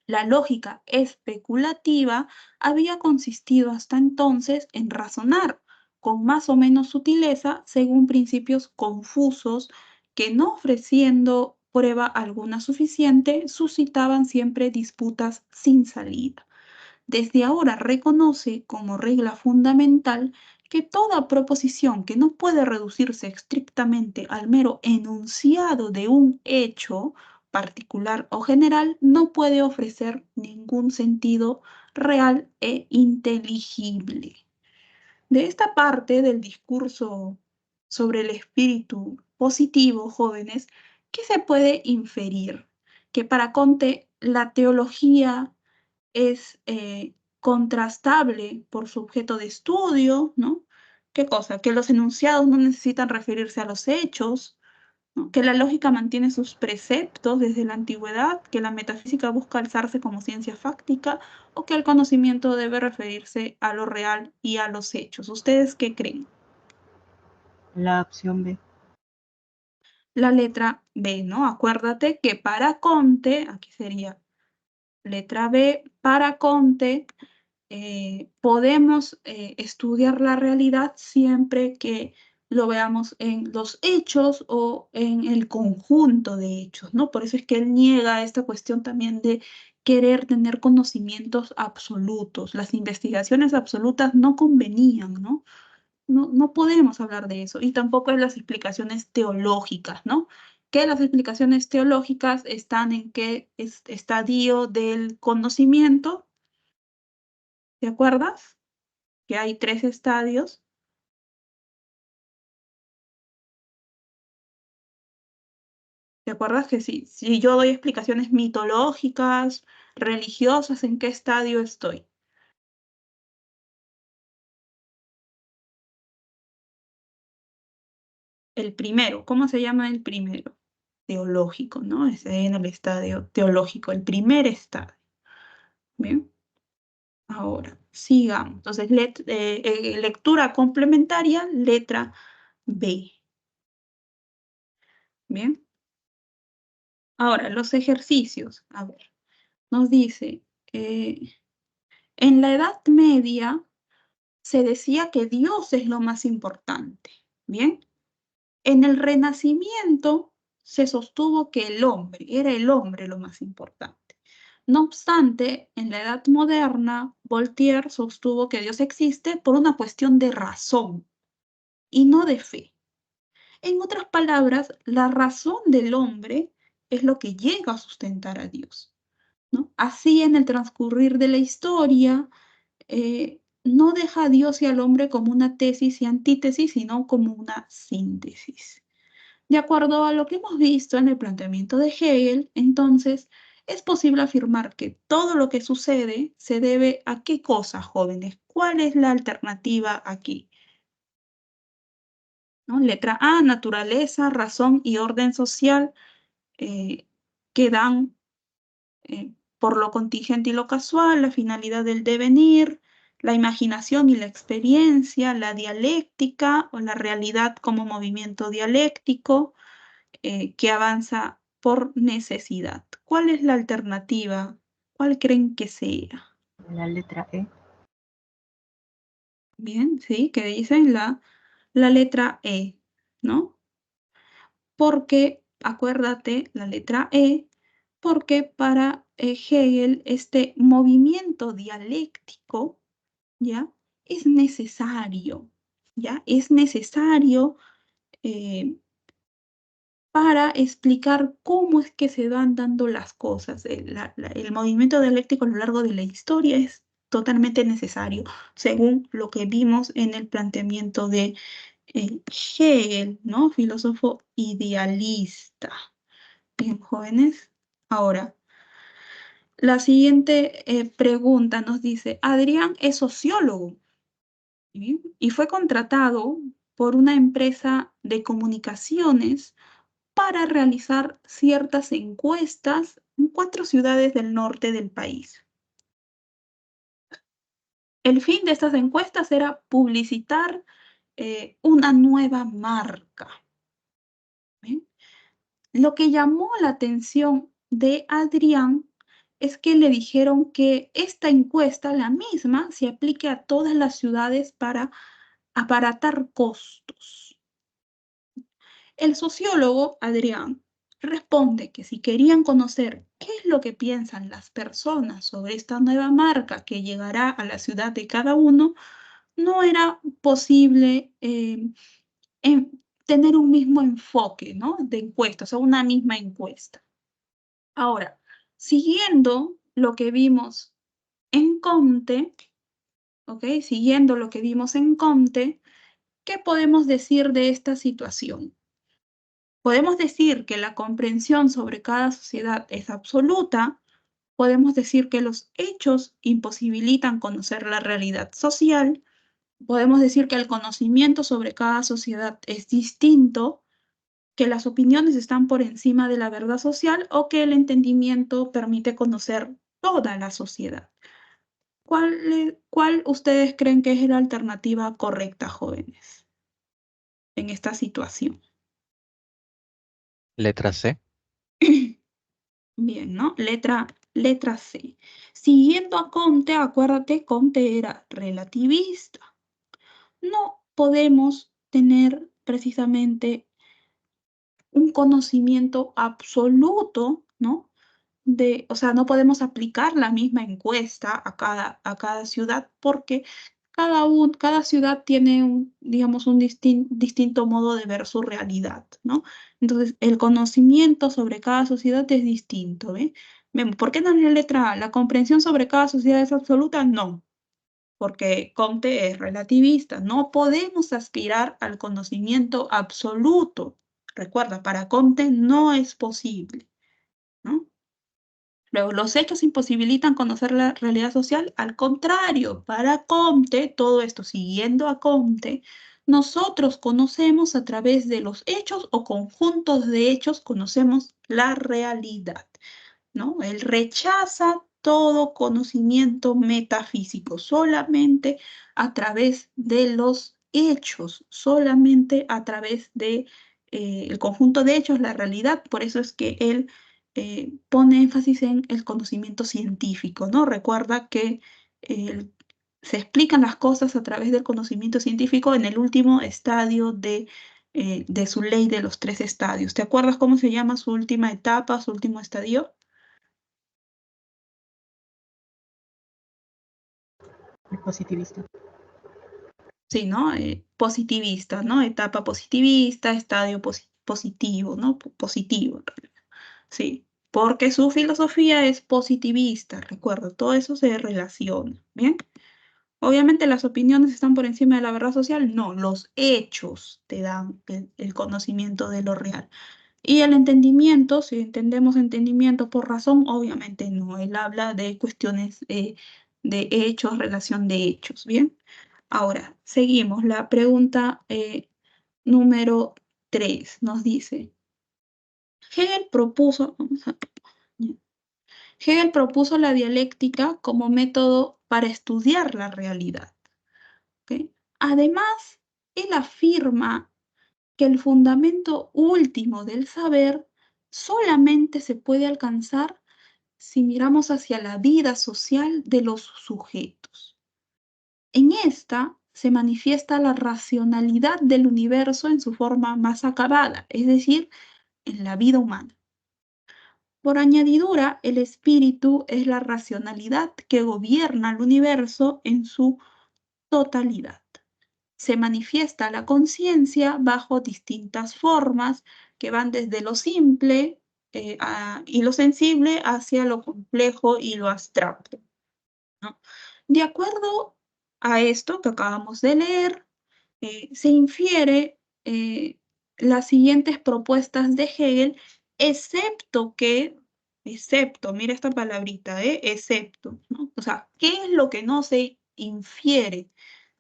La lógica especulativa había consistido hasta entonces en razonar con más o menos sutileza según principios confusos que no ofreciendo prueba alguna suficiente suscitaban siempre disputas sin salida. Desde ahora reconoce como regla fundamental que toda proposición que no puede reducirse estrictamente al mero enunciado de un hecho particular o general no puede ofrecer ningún sentido real e inteligible. De esta parte del discurso sobre el espíritu positivo, jóvenes, ¿qué se puede inferir? Que para Conte la teología es contrastable por su objeto de estudio, ¿no? ¿Qué cosa? Que los enunciados no necesitan referirse a los hechos, ¿no? Que la lógica mantiene sus preceptos desde la antigüedad, que la metafísica busca alzarse como ciencia fáctica, o que el conocimiento debe referirse a lo real y a los hechos. ¿Ustedes qué creen? La opción B. La letra B, ¿no? Acuérdate que para Conte, aquí sería letra B, para Conte, podemos estudiar la realidad siempre que lo veamos en los hechos o en el conjunto de hechos, ¿no? Por eso es que él niega esta cuestión también de querer tener conocimientos absolutos. Las investigaciones absolutas no convenían, ¿no? No podemos hablar de eso. Y tampoco en las explicaciones teológicas, ¿no? Que las explicaciones teológicas están en qué estadio del conocimiento. ¿Te acuerdas? Que hay 3 estadios. ¿Te acuerdas que si yo doy explicaciones mitológicas, religiosas, ¿en qué estadio estoy? El primero, ¿cómo se llama el primero? Teológico, ¿no? Es en el estadio teológico, el primer estadio. Bien, ahora, sigamos. Entonces, lectura complementaria, letra B. Bien, ahora los ejercicios. A ver, nos dice, en la Edad Media, se decía que Dios es lo más importante. Bien, en el Renacimiento se sostuvo que era el hombre lo más importante. No obstante, en la Edad Moderna, Voltaire sostuvo que Dios existe por una cuestión de razón y no de fe. En otras palabras, la razón del hombre es lo que llega a sustentar a Dios, ¿no? Así, en el transcurrir de la historia, no deja a Dios y al hombre como una tesis y antítesis, sino como una síntesis. De acuerdo a lo que hemos visto en el planteamiento de Hegel, entonces, es posible afirmar que todo lo que sucede se debe a qué cosa, jóvenes. ¿Cuál es la alternativa aquí? ¿No? Letra A, naturaleza, razón y orden social, eh, que dan por lo contingente y lo casual, la finalidad del devenir, la imaginación y la experiencia, la dialéctica o la realidad como movimiento dialéctico que avanza por necesidad. ¿Cuál es la alternativa? ¿Cuál creen que sea? La letra E. Bien, sí, que dicen la letra E, ¿no? Porque, acuérdate, la letra E, porque para Hegel este movimiento dialéctico, ¿ya? Es necesario, ¿ya? Es necesario eh, para explicar cómo es que se van dando las cosas. El movimiento dialéctico a lo largo de la historia es totalmente necesario, según lo que vimos en el planteamiento de Hegel, ¿no? Filósofo idealista. Bien, jóvenes. Ahora, la siguiente pregunta nos dice, Adrián es sociólogo, ¿sí? Y fue contratado por una empresa de comunicaciones para realizar ciertas encuestas en 4 ciudades del norte del país. El fin de estas encuestas era publicitar una nueva marca. ¿Bien? Lo que llamó la atención de Adrián es que le dijeron que esta encuesta, la misma, se aplique a todas las ciudades para abaratar costos. El sociólogo Adrián responde que si querían conocer qué es lo que piensan las personas sobre esta nueva marca que llegará a la ciudad de cada uno, no era posible tener un mismo enfoque, ¿no? De encuesta, o sea, una misma encuesta. Ahora, siguiendo lo que vimos en Comte, ¿ok? Siguiendo lo que vimos en Comte, ¿qué podemos decir de esta situación? Podemos decir que la comprensión sobre cada sociedad es absoluta, podemos decir que los hechos imposibilitan conocer la realidad social, podemos decir que el conocimiento sobre cada sociedad es distinto, que las opiniones están por encima de la verdad social o que el entendimiento permite conocer toda la sociedad. ¿Cuál ustedes creen que es la alternativa correcta, jóvenes, en esta situación? Letra C. Bien, ¿no? Letra C. Siguiendo a Comte, acuérdate, Comte era relativista. No podemos tener precisamente un conocimiento absoluto, ¿no? O sea, no podemos aplicar la misma encuesta a cada ciudad porque cada ciudad tiene digamos, un distinto modo de ver su realidad, ¿no? Entonces, el conocimiento sobre cada sociedad es distinto, ¿ve? Vemos, ¿por qué no en la letra A? ¿La comprensión sobre cada sociedad es absoluta? No, porque Comte es relativista. No podemos aspirar al conocimiento absoluto. Recuerda, para Comte no es posible, ¿no? Luego, los hechos imposibilitan conocer la realidad social. Al contrario, para Comte, todo esto siguiendo a Comte, nosotros conocemos a través de los hechos o conjuntos de hechos, conocemos la realidad, ¿no? Él rechaza todo conocimiento metafísico, solamente a través de los hechos, solamente a través de el conjunto de hechos, la realidad. Por eso es que él pone énfasis en el conocimiento científico, ¿no? Recuerda que eh, se explican las cosas a través del conocimiento científico en el último estadio de su ley de los tres estadios. ¿Te acuerdas cómo se llama su última etapa, su último estadio? El positivista. Sí, ¿no? Positivista, ¿no? Etapa positivista, estadio positivo, ¿no? Positivo, en realidad. Sí, porque su filosofía es positivista, recuerdo, todo eso se relaciona, ¿bien? Obviamente las opiniones están por encima de la verdad social, no, los hechos te dan el conocimiento de lo real. Y el entendimiento, si entendemos entendimiento por razón, obviamente no, él habla de cuestiones de hechos, relación de hechos, ¿bien? Ahora, seguimos. La pregunta número 3 nos dice, Hegel propuso, Hegel propuso la dialéctica como método para estudiar la realidad. ¿Ok? Además, él afirma que el fundamento último del saber solamente se puede alcanzar si miramos hacia la vida social de los sujetos. En esta se manifiesta la racionalidad del universo en su forma más acabada, es decir, en la vida humana. Por añadidura, el espíritu es la racionalidad que gobierna el universo en su totalidad. Se manifiesta la conciencia bajo distintas formas que van desde lo simple y lo sensible hacia lo complejo y lo abstracto, ¿no? De acuerdo a esto que acabamos de leer, se infiere las siguientes propuestas de Hegel, excepto, mira esta palabrita, excepto, ¿no? O sea, ¿qué es lo que no se infiere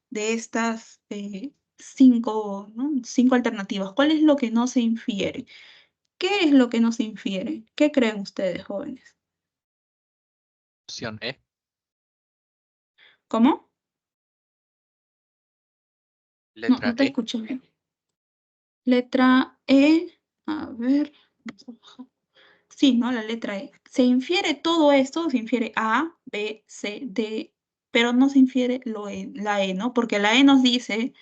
de estas cinco alternativas? ¿Cuál es lo que no se infiere? ¿Qué es lo que no se infiere? ¿Qué creen ustedes, jóvenes? Opción E. ¿Cómo? No, Letra no te E. escucho bien. Letra E, a ver, vamos a bajar. Sí, ¿no? La letra E. Se infiere todo esto, se infiere A, B, C, D, pero no se infiere la E, ¿no? Porque la E nos dice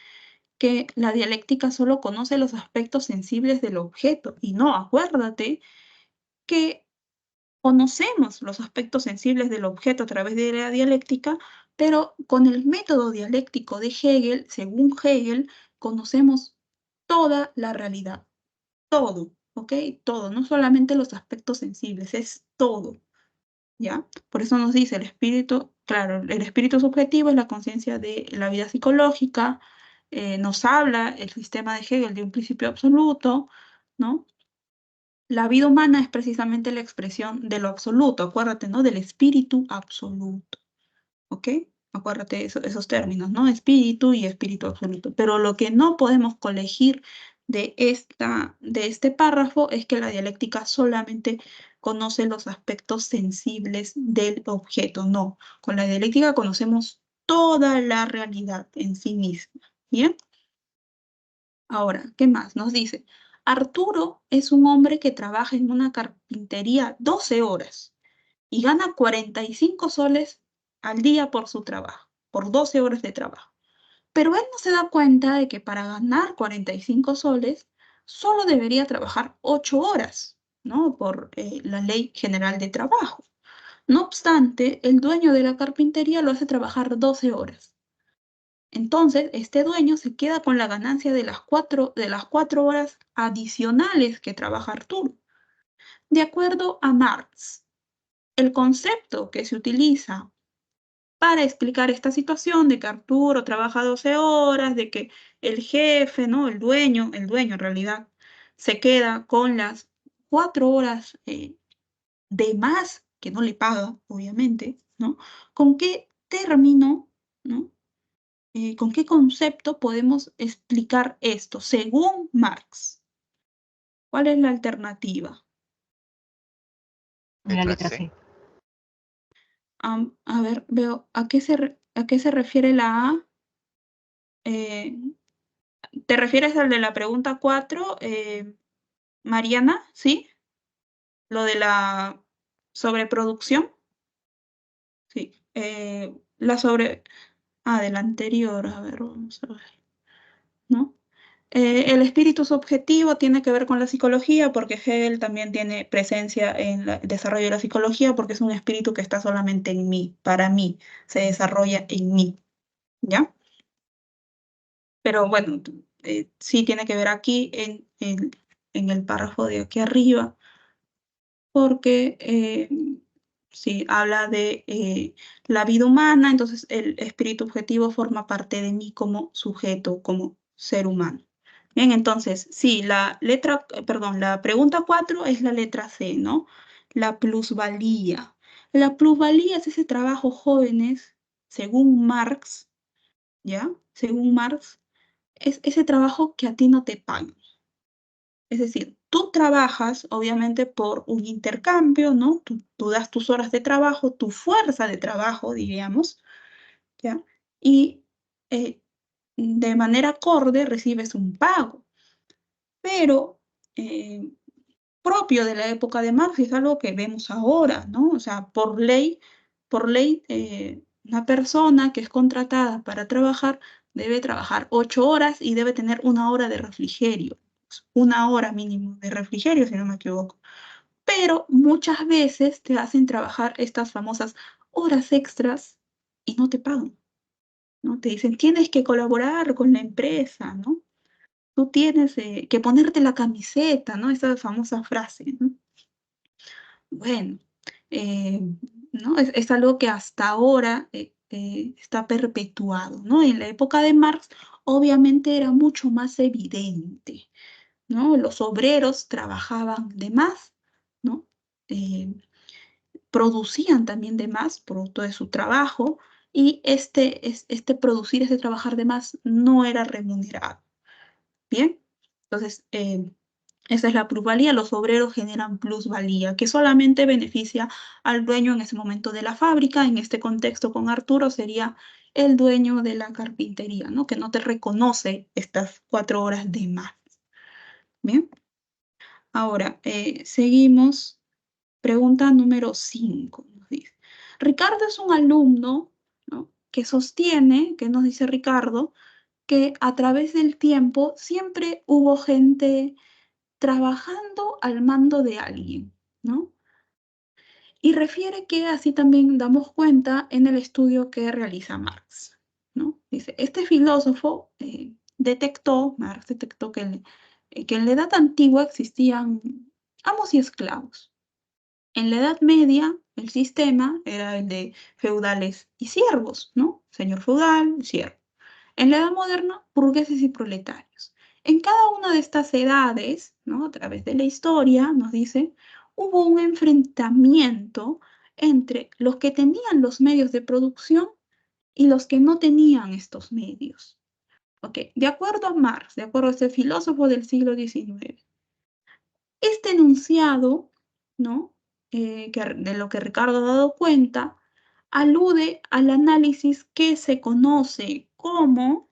que la dialéctica solo conoce los aspectos sensibles del objeto. Y no, acuérdate que conocemos los aspectos sensibles del objeto a través de la dialéctica, pero con el método dialéctico de Hegel, según Hegel, conocemos toda la realidad, todo, ¿ok? Todo, no solamente los aspectos sensibles, es todo, ¿ya? Por eso nos dice el espíritu, claro, el espíritu subjetivo es la conciencia de la vida psicológica, nos habla el sistema de Hegel de un principio absoluto, ¿no? La vida humana es precisamente la expresión de lo absoluto, acuérdate, ¿no? Del espíritu absoluto, ¿ok? Acuérdate esos términos, ¿no? Espíritu y espíritu absoluto. Pero lo que no podemos colegir de este párrafo es que la dialéctica solamente conoce los aspectos sensibles del objeto. No, con la dialéctica conocemos toda la realidad en sí misma, ¿bien? Ahora, ¿qué más? Nos dice, Arturo es un hombre que trabaja en una carpintería 12 horas y gana 45 soles al día por su trabajo, por 12 horas de trabajo. Pero él no se da cuenta de que para ganar 45 soles solo debería trabajar 8 horas, ¿no? Por la Ley General de Trabajo. No obstante, el dueño de la carpintería lo hace trabajar 12 horas. Entonces, este dueño se queda con la ganancia de las 4 horas adicionales que trabaja Arturo. De acuerdo a Marx, el concepto que se utiliza para explicar esta situación de que Arturo trabaja 12 horas, de que el jefe, ¿no? El dueño en realidad, se queda con las 4 horas de más que no le paga, obviamente, ¿no? ¿Con qué término, ¿no? ¿Con qué concepto podemos explicar esto según Marx? ¿Cuál es la alternativa? La Letra letra C. C. A ver, veo, ¿a qué se refiere la A? Eh, ¿Te refieres al de la pregunta 4, Mariana? ¿Sí? ¿Lo de la sobreproducción? Sí. Del anterior, a ver, vamos a ver, ¿no? El espíritu subjetivo tiene que ver con la psicología, porque Hegel también tiene presencia en el desarrollo de la psicología, porque es un espíritu que está solamente en mí, para mí, se desarrolla en mí, ¿ya? Pero bueno, sí tiene que ver aquí en el párrafo de aquí arriba, porque sí habla de la vida humana, entonces el espíritu objetivo forma parte de mí como sujeto, como ser humano. Bien, entonces, sí, la pregunta 4 es la letra C, ¿no? La plusvalía. La plusvalía es ese trabajo, jóvenes, según Marx, ¿ya? Según Marx, es ese trabajo que a ti no te pagan. Es decir, tú trabajas, obviamente, por un intercambio, ¿no? Tú das tus horas de trabajo, tu fuerza de trabajo, diríamos, ¿ya? Y de manera acorde recibes un pago. Pero propio de la época de Marx es algo que vemos ahora, ¿no? O sea, por ley, una persona que es contratada para trabajar debe trabajar 8 horas y debe tener 1 hora de refrigerio, 1 hora mínimo de refrigerio, si no me equivoco. Pero muchas veces te hacen trabajar estas famosas horas extras y no te pagan, ¿no? Te dicen, tienes que colaborar con la empresa, ¿no? Tú tienes que ponerte la camiseta, ¿no? Esa famosa frase, ¿no? Bueno, eh, ¿no? Es algo que hasta ahora está perpetuado, ¿no? En la época de Marx, obviamente era mucho más evidente, ¿no? Los obreros trabajaban de más, ¿no? Eh, Producían también de más, producto de su trabajo, y este producir, este trabajar de más no era remunerado. Bien, entonces esa es la plusvalía. Los obreros generan plusvalía, que solamente beneficia al dueño en ese momento de la fábrica. En este contexto con Arturo sería el dueño de la carpintería, ¿no? Que no te reconoce estas 4 horas de más. Bien, ahora seguimos. Pregunta número 5. Nos dice, Ricardo es un alumno, ¿no? Que sostiene, que nos dice Ricardo, que a través del tiempo siempre hubo gente trabajando al mando de alguien, ¿no? Y refiere que así también damos cuenta en el estudio que realiza Marx, ¿no? Dice, este filósofo Marx detectó que en la edad antigua existían amos y esclavos. En la Edad Media, el sistema era el de feudales y siervos, ¿no? Señor feudal, siervo. En la Edad Moderna, burgueses y proletarios. En cada una de estas edades, ¿no? A través de la historia, nos dice, hubo un enfrentamiento entre los que tenían los medios de producción y los que no tenían estos medios. Ok, de acuerdo a Marx, de acuerdo a este filósofo del siglo XIX, este enunciado, ¿no? De lo que Ricardo ha dado cuenta, alude al análisis que se conoce como,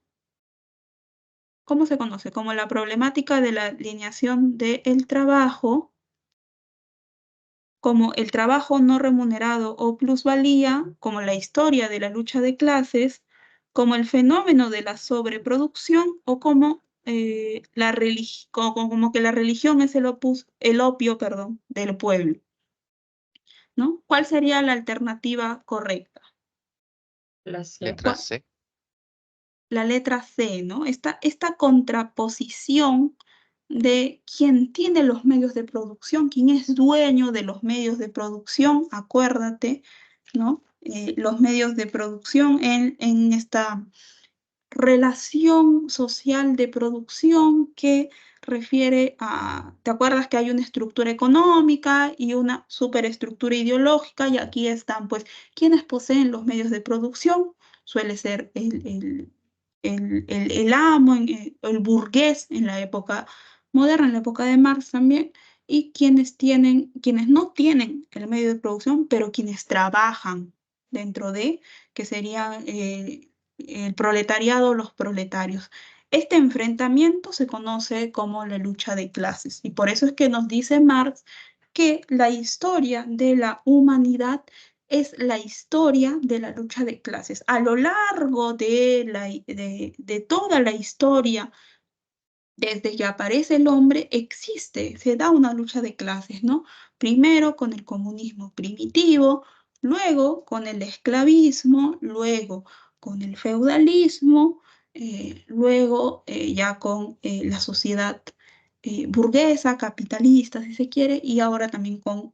¿cómo se conoce? Como la problemática de la alineación del trabajo, como el trabajo no remunerado o plusvalía, como la historia de la lucha de clases, como el fenómeno de la sobreproducción o como, como que la religión es el opio, perdón, del pueblo, ¿no? ¿Cuál sería la alternativa correcta? La C. Letra C. La letra C, ¿no? Esta contraposición de quien tiene los medios de producción, quien es dueño de los medios de producción, acuérdate, ¿no? Los medios de producción en esta relación social de producción que refiere a, ¿te acuerdas que hay una estructura económica y una superestructura ideológica? Y aquí están, pues, quienes poseen los medios de producción, suele ser el amo, el burgués en la época moderna, en la época de Marx también, y quienes no tienen el medio de producción, pero quienes trabajan dentro de, que serían el proletariado, los proletarios. Este enfrentamiento se conoce como la lucha de clases y por eso es que nos dice Marx que la historia de la humanidad es la historia de la lucha de clases. A lo largo de toda la historia, desde que aparece el hombre, se da una lucha de clases, ¿no? Primero con el comunismo primitivo, luego con el esclavismo, luego con el feudalismo, luego ya con la sociedad burguesa, capitalista, si se quiere, y ahora también con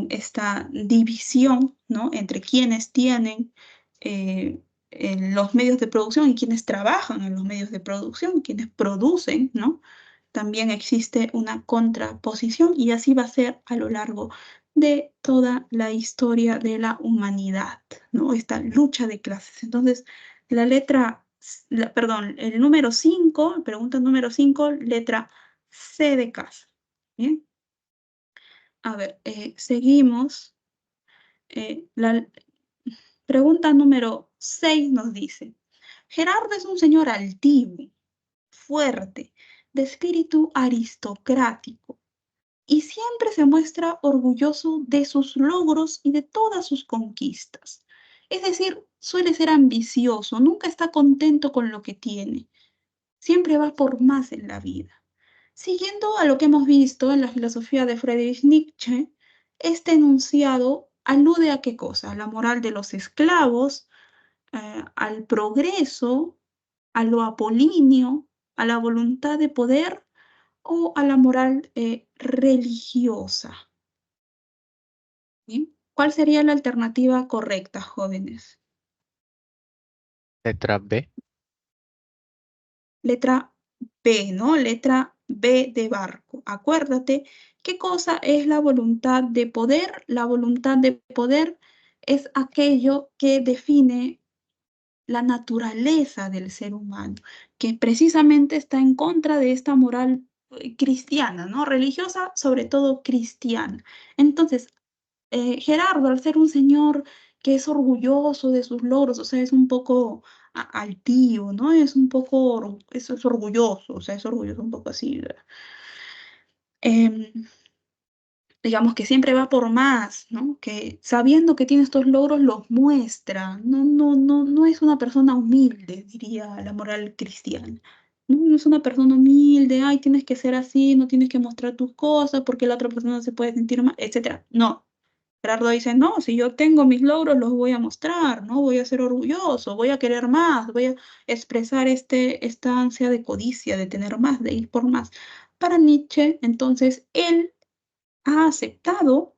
esta división, ¿no? Entre quienes tienen en los medios de producción y quienes trabajan en los medios de producción, quienes producen, ¿no? También existe una contraposición y así va a ser a lo largo de toda la historia de la humanidad, ¿no? Esta lucha de clases. Entonces, perdón, el número 5, pregunta número 5, letra C de casa. ¿Bien? A ver, seguimos. La pregunta número 6 nos dice, Gerardo es un señor altivo, fuerte, de espíritu aristocrático, y siempre se muestra orgulloso de sus logros y de todas sus conquistas. Es decir, suele ser ambicioso, nunca está contento con lo que tiene, siempre va por más en la vida. Siguiendo a lo que hemos visto en la filosofía de Friedrich Nietzsche, este enunciado alude a qué cosa? A la moral de los esclavos, al progreso, a lo apolíneo, a la voluntad de poder o a la moral religiosa. ¿Bien? ¿Cuál sería la alternativa correcta, jóvenes? Letra B. Letra B, ¿no? Letra B de barco. Acuérdate, ¿qué cosa es la voluntad de poder? La voluntad de poder es aquello que define la naturaleza del ser humano, que precisamente está en contra de esta moral cristiana, ¿no? Religiosa, sobre todo cristiana. Entonces, Gerardo, al ser un señor que es orgulloso de sus logros, o sea, es un poco altivo, ¿no? Es un poco, es orgulloso, o sea, es orgulloso un poco así. Em, digamos que siempre va por más, ¿no? Que sabiendo que tiene estos logros los muestra. No es una persona humilde, diría la moral cristiana. No es una persona humilde, ay, tienes que ser así, no tienes que mostrar tus cosas porque la otra persona se puede sentir mal, etcétera. No. Gerardo dice, no, si yo tengo mis logros, los voy a mostrar, ¿no? Voy a ser orgulloso, voy a querer más, voy a expresar esta ansia de codicia, de tener más, de ir por más. Para Nietzsche, entonces, él ha aceptado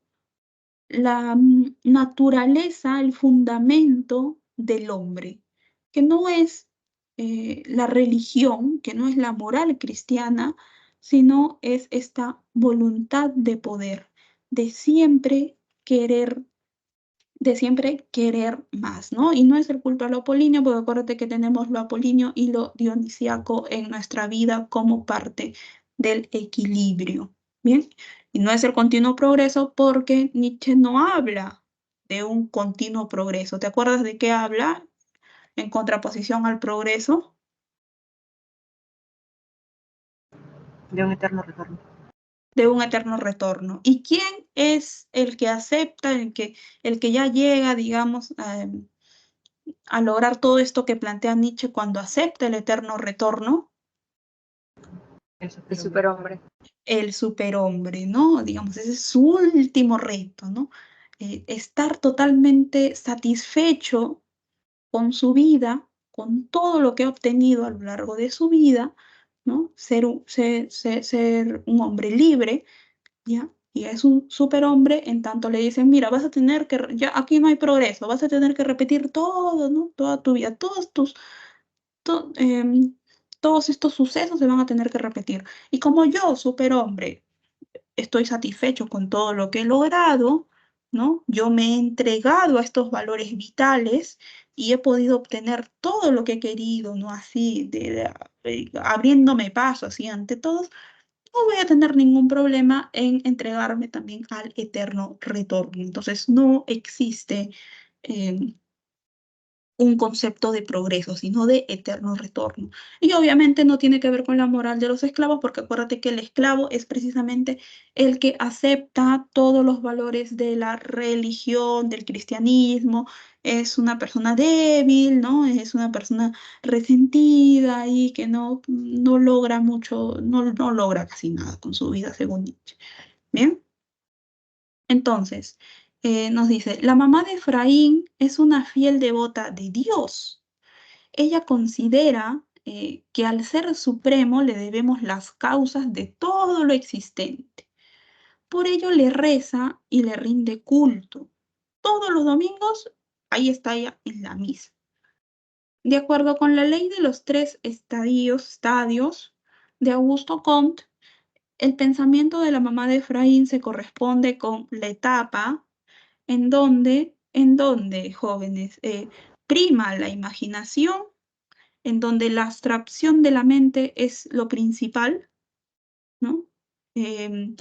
la naturaleza, el fundamento del hombre, que no es la religión, que no es la moral cristiana, sino es esta voluntad de poder, de siempre querer más, ¿no? Y no es el culto a lo apolíneo, porque acuérdate que tenemos lo apolíneo y lo dionisíaco en nuestra vida como parte del equilibrio, ¿bien? Y no es el continuo progreso porque Nietzsche no habla de un continuo progreso. ¿Te acuerdas de qué habla en contraposición al progreso? De un eterno retorno. De un eterno retorno. ¿Y quién es el que acepta, el que ya llega, digamos, a lograr todo esto que plantea Nietzsche cuando acepta el eterno retorno? El superhombre. El superhombre, ¿no? Digamos, ese es su último reto, ¿no? Estar totalmente satisfecho con su vida, con todo lo que ha obtenido a lo largo de su vida, ¿no? Ser un hombre libre, ¿ya? Y es un superhombre, en tanto le dicen, mira, vas a tener que, ya aquí no hay progreso, vas a tener que repetir todo, ¿no? Toda tu vida, to- em, todos estos sucesos se van a tener que repetir. Y como yo, superhombre, estoy satisfecho con todo lo que he logrado, ¿no? Yo me he entregado a estos valores vitales y he podido obtener todo lo que he querido, ¿no? Así, abriéndome paso así ante todos, no voy a tener ningún problema en entregarme también al eterno retorno. Entonces, no existe un concepto de progreso, sino de eterno retorno. Y obviamente no tiene que ver con la moral de los esclavos, porque acuérdate que el esclavo es precisamente el que acepta todos los valores de la religión, del cristianismo, es una persona débil, ¿no? Es una persona resentida y que no logra mucho, no logra casi nada con su vida, según Nietzsche. Bien. Entonces, nos dice, la mamá de Efraín es una fiel devota de Dios. Ella considera que al ser supremo le debemos las causas de todo lo existente. Por ello le reza y le rinde culto. Todos los domingos, ahí está ella en la misa. De acuerdo con la ley de los tres estadios de Augusto Comte, el pensamiento de la mamá de Efraín se corresponde con la etapa en donde, jóvenes, prima la imaginación, en donde la abstracción de la mente es lo principal, ¿no? En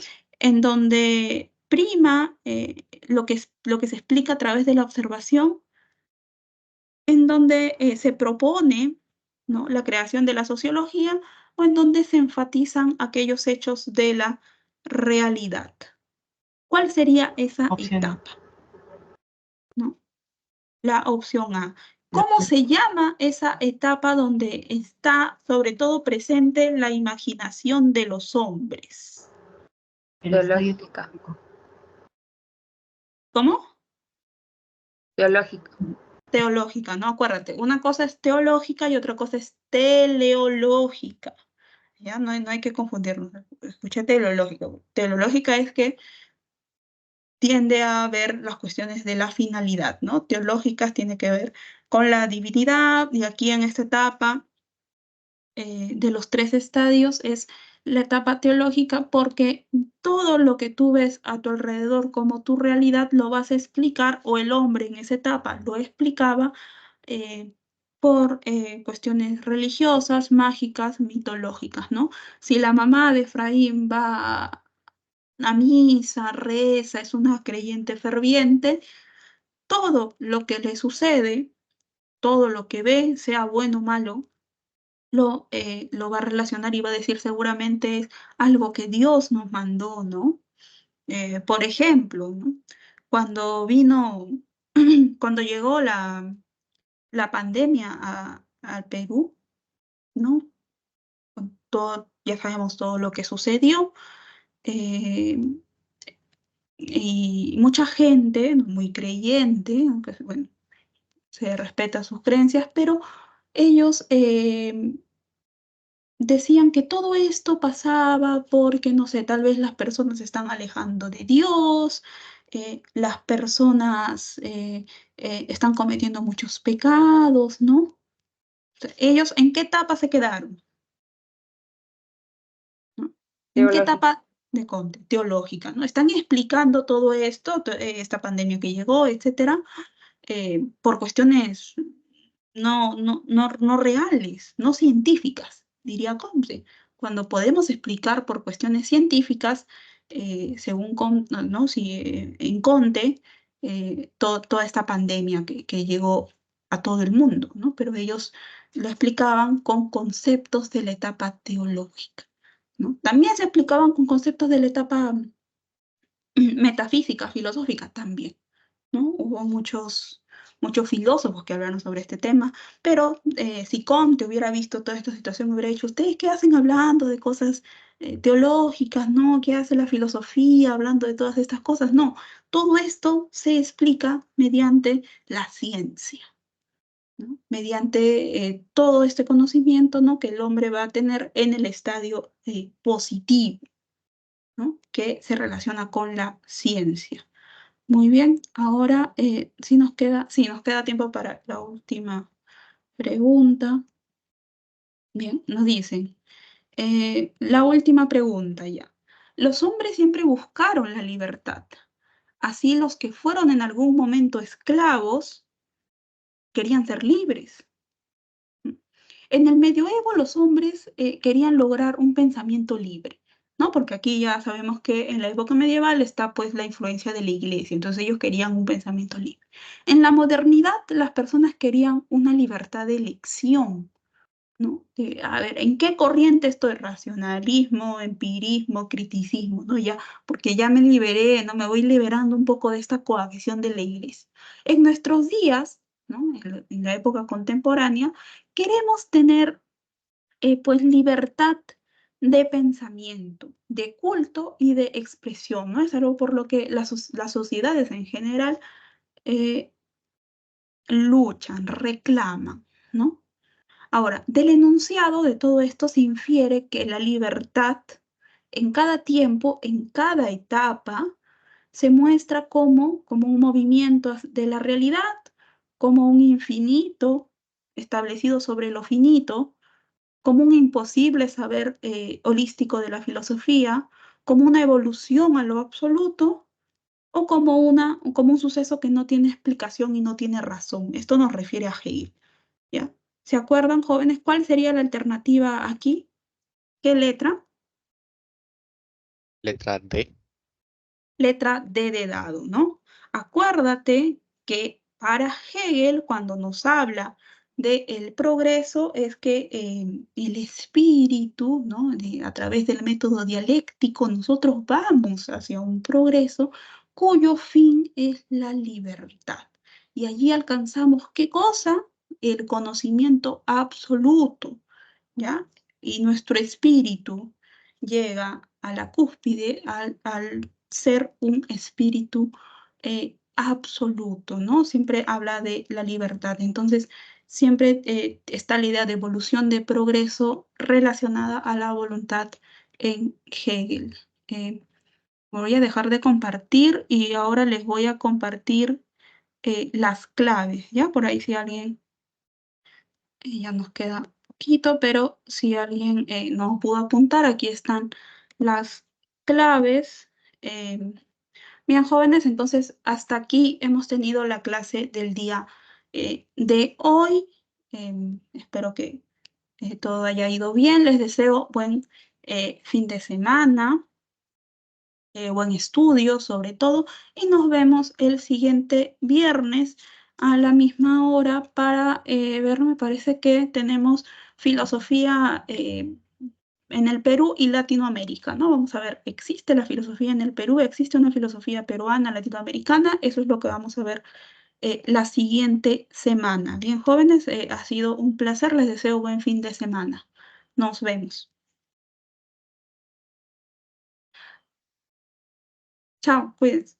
donde prima lo que se explica a través de la observación, en donde se propone, ¿no?, la creación de la sociología, o en donde se enfatizan aquellos hechos de la realidad. ¿Cuál sería esa Opción A. etapa? ¿No? La opción A. ¿Cómo se llama esa etapa donde está sobre todo presente la imaginación de los hombres? Teológica. ¿Cómo? Teológica. Teológica, ¿no? Acuérdate, una cosa es teológica y otra cosa es teleológica. Ya no hay que confundirnos. Escuché teleológica. Teleológica es que tiende a ver las cuestiones de la finalidad, ¿no? Teológicas tiene que ver con la divinidad, y aquí en esta etapa de los tres estadios es la etapa teológica, porque todo lo que tú ves a tu alrededor como tu realidad lo vas a explicar, o el hombre en esa etapa lo explicaba por cuestiones religiosas, mágicas, mitológicas, ¿no? Si la mamá de Efraín va a misa, reza, es una creyente ferviente, todo lo que le sucede, todo lo que ve, sea bueno o malo, lo va a relacionar y va a decir seguramente es algo que Dios nos mandó, ¿no? Por ejemplo, ¿no? Cuando vino, cuando llegó la pandemia al Perú, ¿no? Con todo, ya sabemos todo lo que sucedió, eh, y mucha gente, ¿no?, muy creyente, aunque bueno, se respeta sus creencias, pero ellos decían que todo esto pasaba porque, no sé, tal vez las personas se están alejando de Dios, las personas están cometiendo muchos pecados, ¿no? ¿Ellos en qué etapa se quedaron? ¿No? ¿En qué Teológica. etapa de Conte? Teológica, ¿no? Están explicando todo esto, esta pandemia que llegó, etcétera, por cuestiones no reales, no científicas, diría Comte. Cuando podemos explicar por cuestiones científicas, según ¿no? Si, en Comte, toda esta pandemia que llegó a todo el mundo, ¿no? Pero ellos lo explicaban con conceptos de la etapa teológica, ¿no? También se explicaban con conceptos de la etapa metafísica, filosófica también, ¿no? Hubo muchos filósofos que hablaron sobre este tema, pero si Comte hubiera visto toda esta situación, hubiera dicho, ¿ustedes qué hacen hablando de cosas teológicas, ¿no? ¿Qué hace la filosofía hablando de todas estas cosas? No, todo esto se explica mediante la ciencia, ¿no? Mediante todo este conocimiento, ¿no? Que el hombre va a tener en el estadio positivo, ¿no? Que se relaciona con la ciencia. Muy bien, ahora sí nos queda tiempo para la última pregunta. Bien, nos dicen, la última pregunta ya. Los hombres siempre buscaron la libertad. Así los que fueron en algún momento esclavos querían ser libres. En el medioevo los hombres querían lograr un pensamiento libre, ¿no? Porque aquí ya sabemos que en la época medieval está pues la influencia de la iglesia, entonces ellos querían un pensamiento libre. En la modernidad las personas querían una libertad de elección, ¿no? A ver, ¿en qué corriente estoy? Racionalismo, empirismo, criticismo, ¿no? Ya, porque ya me liberé, ¿no? Me voy liberando un poco de esta coacción de la iglesia. En nuestros días, ¿no? En la época contemporánea, queremos tener, pues, libertad de pensamiento, de culto y de expresión, ¿no? Es algo por lo que las sociedades en general luchan, reclaman, ¿no? Ahora, del enunciado de todo esto se infiere que la libertad en cada tiempo, en cada etapa, se muestra como un movimiento de la realidad, como un infinito establecido sobre lo finito, como un imposible saber holístico de la filosofía, como una evolución a lo absoluto o como un suceso que no tiene explicación y no tiene razón. Esto nos refiere a Hegel. ¿Ya? ¿Se acuerdan, jóvenes, cuál sería la alternativa aquí? ¿Qué letra? Letra D. Letra D de dado, ¿no? Acuérdate que para Hegel, cuando nos habla del progreso, es que el espíritu, ¿no? A través del método dialéctico, nosotros vamos hacia un progreso cuyo fin es la libertad. Y allí alcanzamos, ¿qué cosa? El conocimiento absoluto, ¿ya? Y nuestro espíritu llega a la cúspide al ser un espíritu absoluto, ¿no? Siempre habla de la libertad. Entonces, siempre está la idea de evolución, de progreso relacionada a la voluntad en Hegel. Voy a dejar de compartir y ahora les voy a compartir las claves, ¿ya? Por ahí si alguien, ya nos queda poquito, pero si alguien no pudo apuntar, aquí están las claves. em, Bien, jóvenes, entonces hasta aquí hemos tenido la clase del día de hoy. Espero que todo haya ido bien. Les deseo buen fin de semana, buen estudio sobre todo, y nos vemos el siguiente viernes a la misma hora para ver, me parece que tenemos filosofía en el Perú y Latinoamérica, ¿no? Vamos a ver, ¿existe la filosofía en el Perú? ¿Existe una filosofía peruana, latinoamericana? Eso es lo que vamos a ver la siguiente semana. Bien, jóvenes, ha sido un placer. Les deseo buen fin de semana. Nos vemos. Chao, cuídense.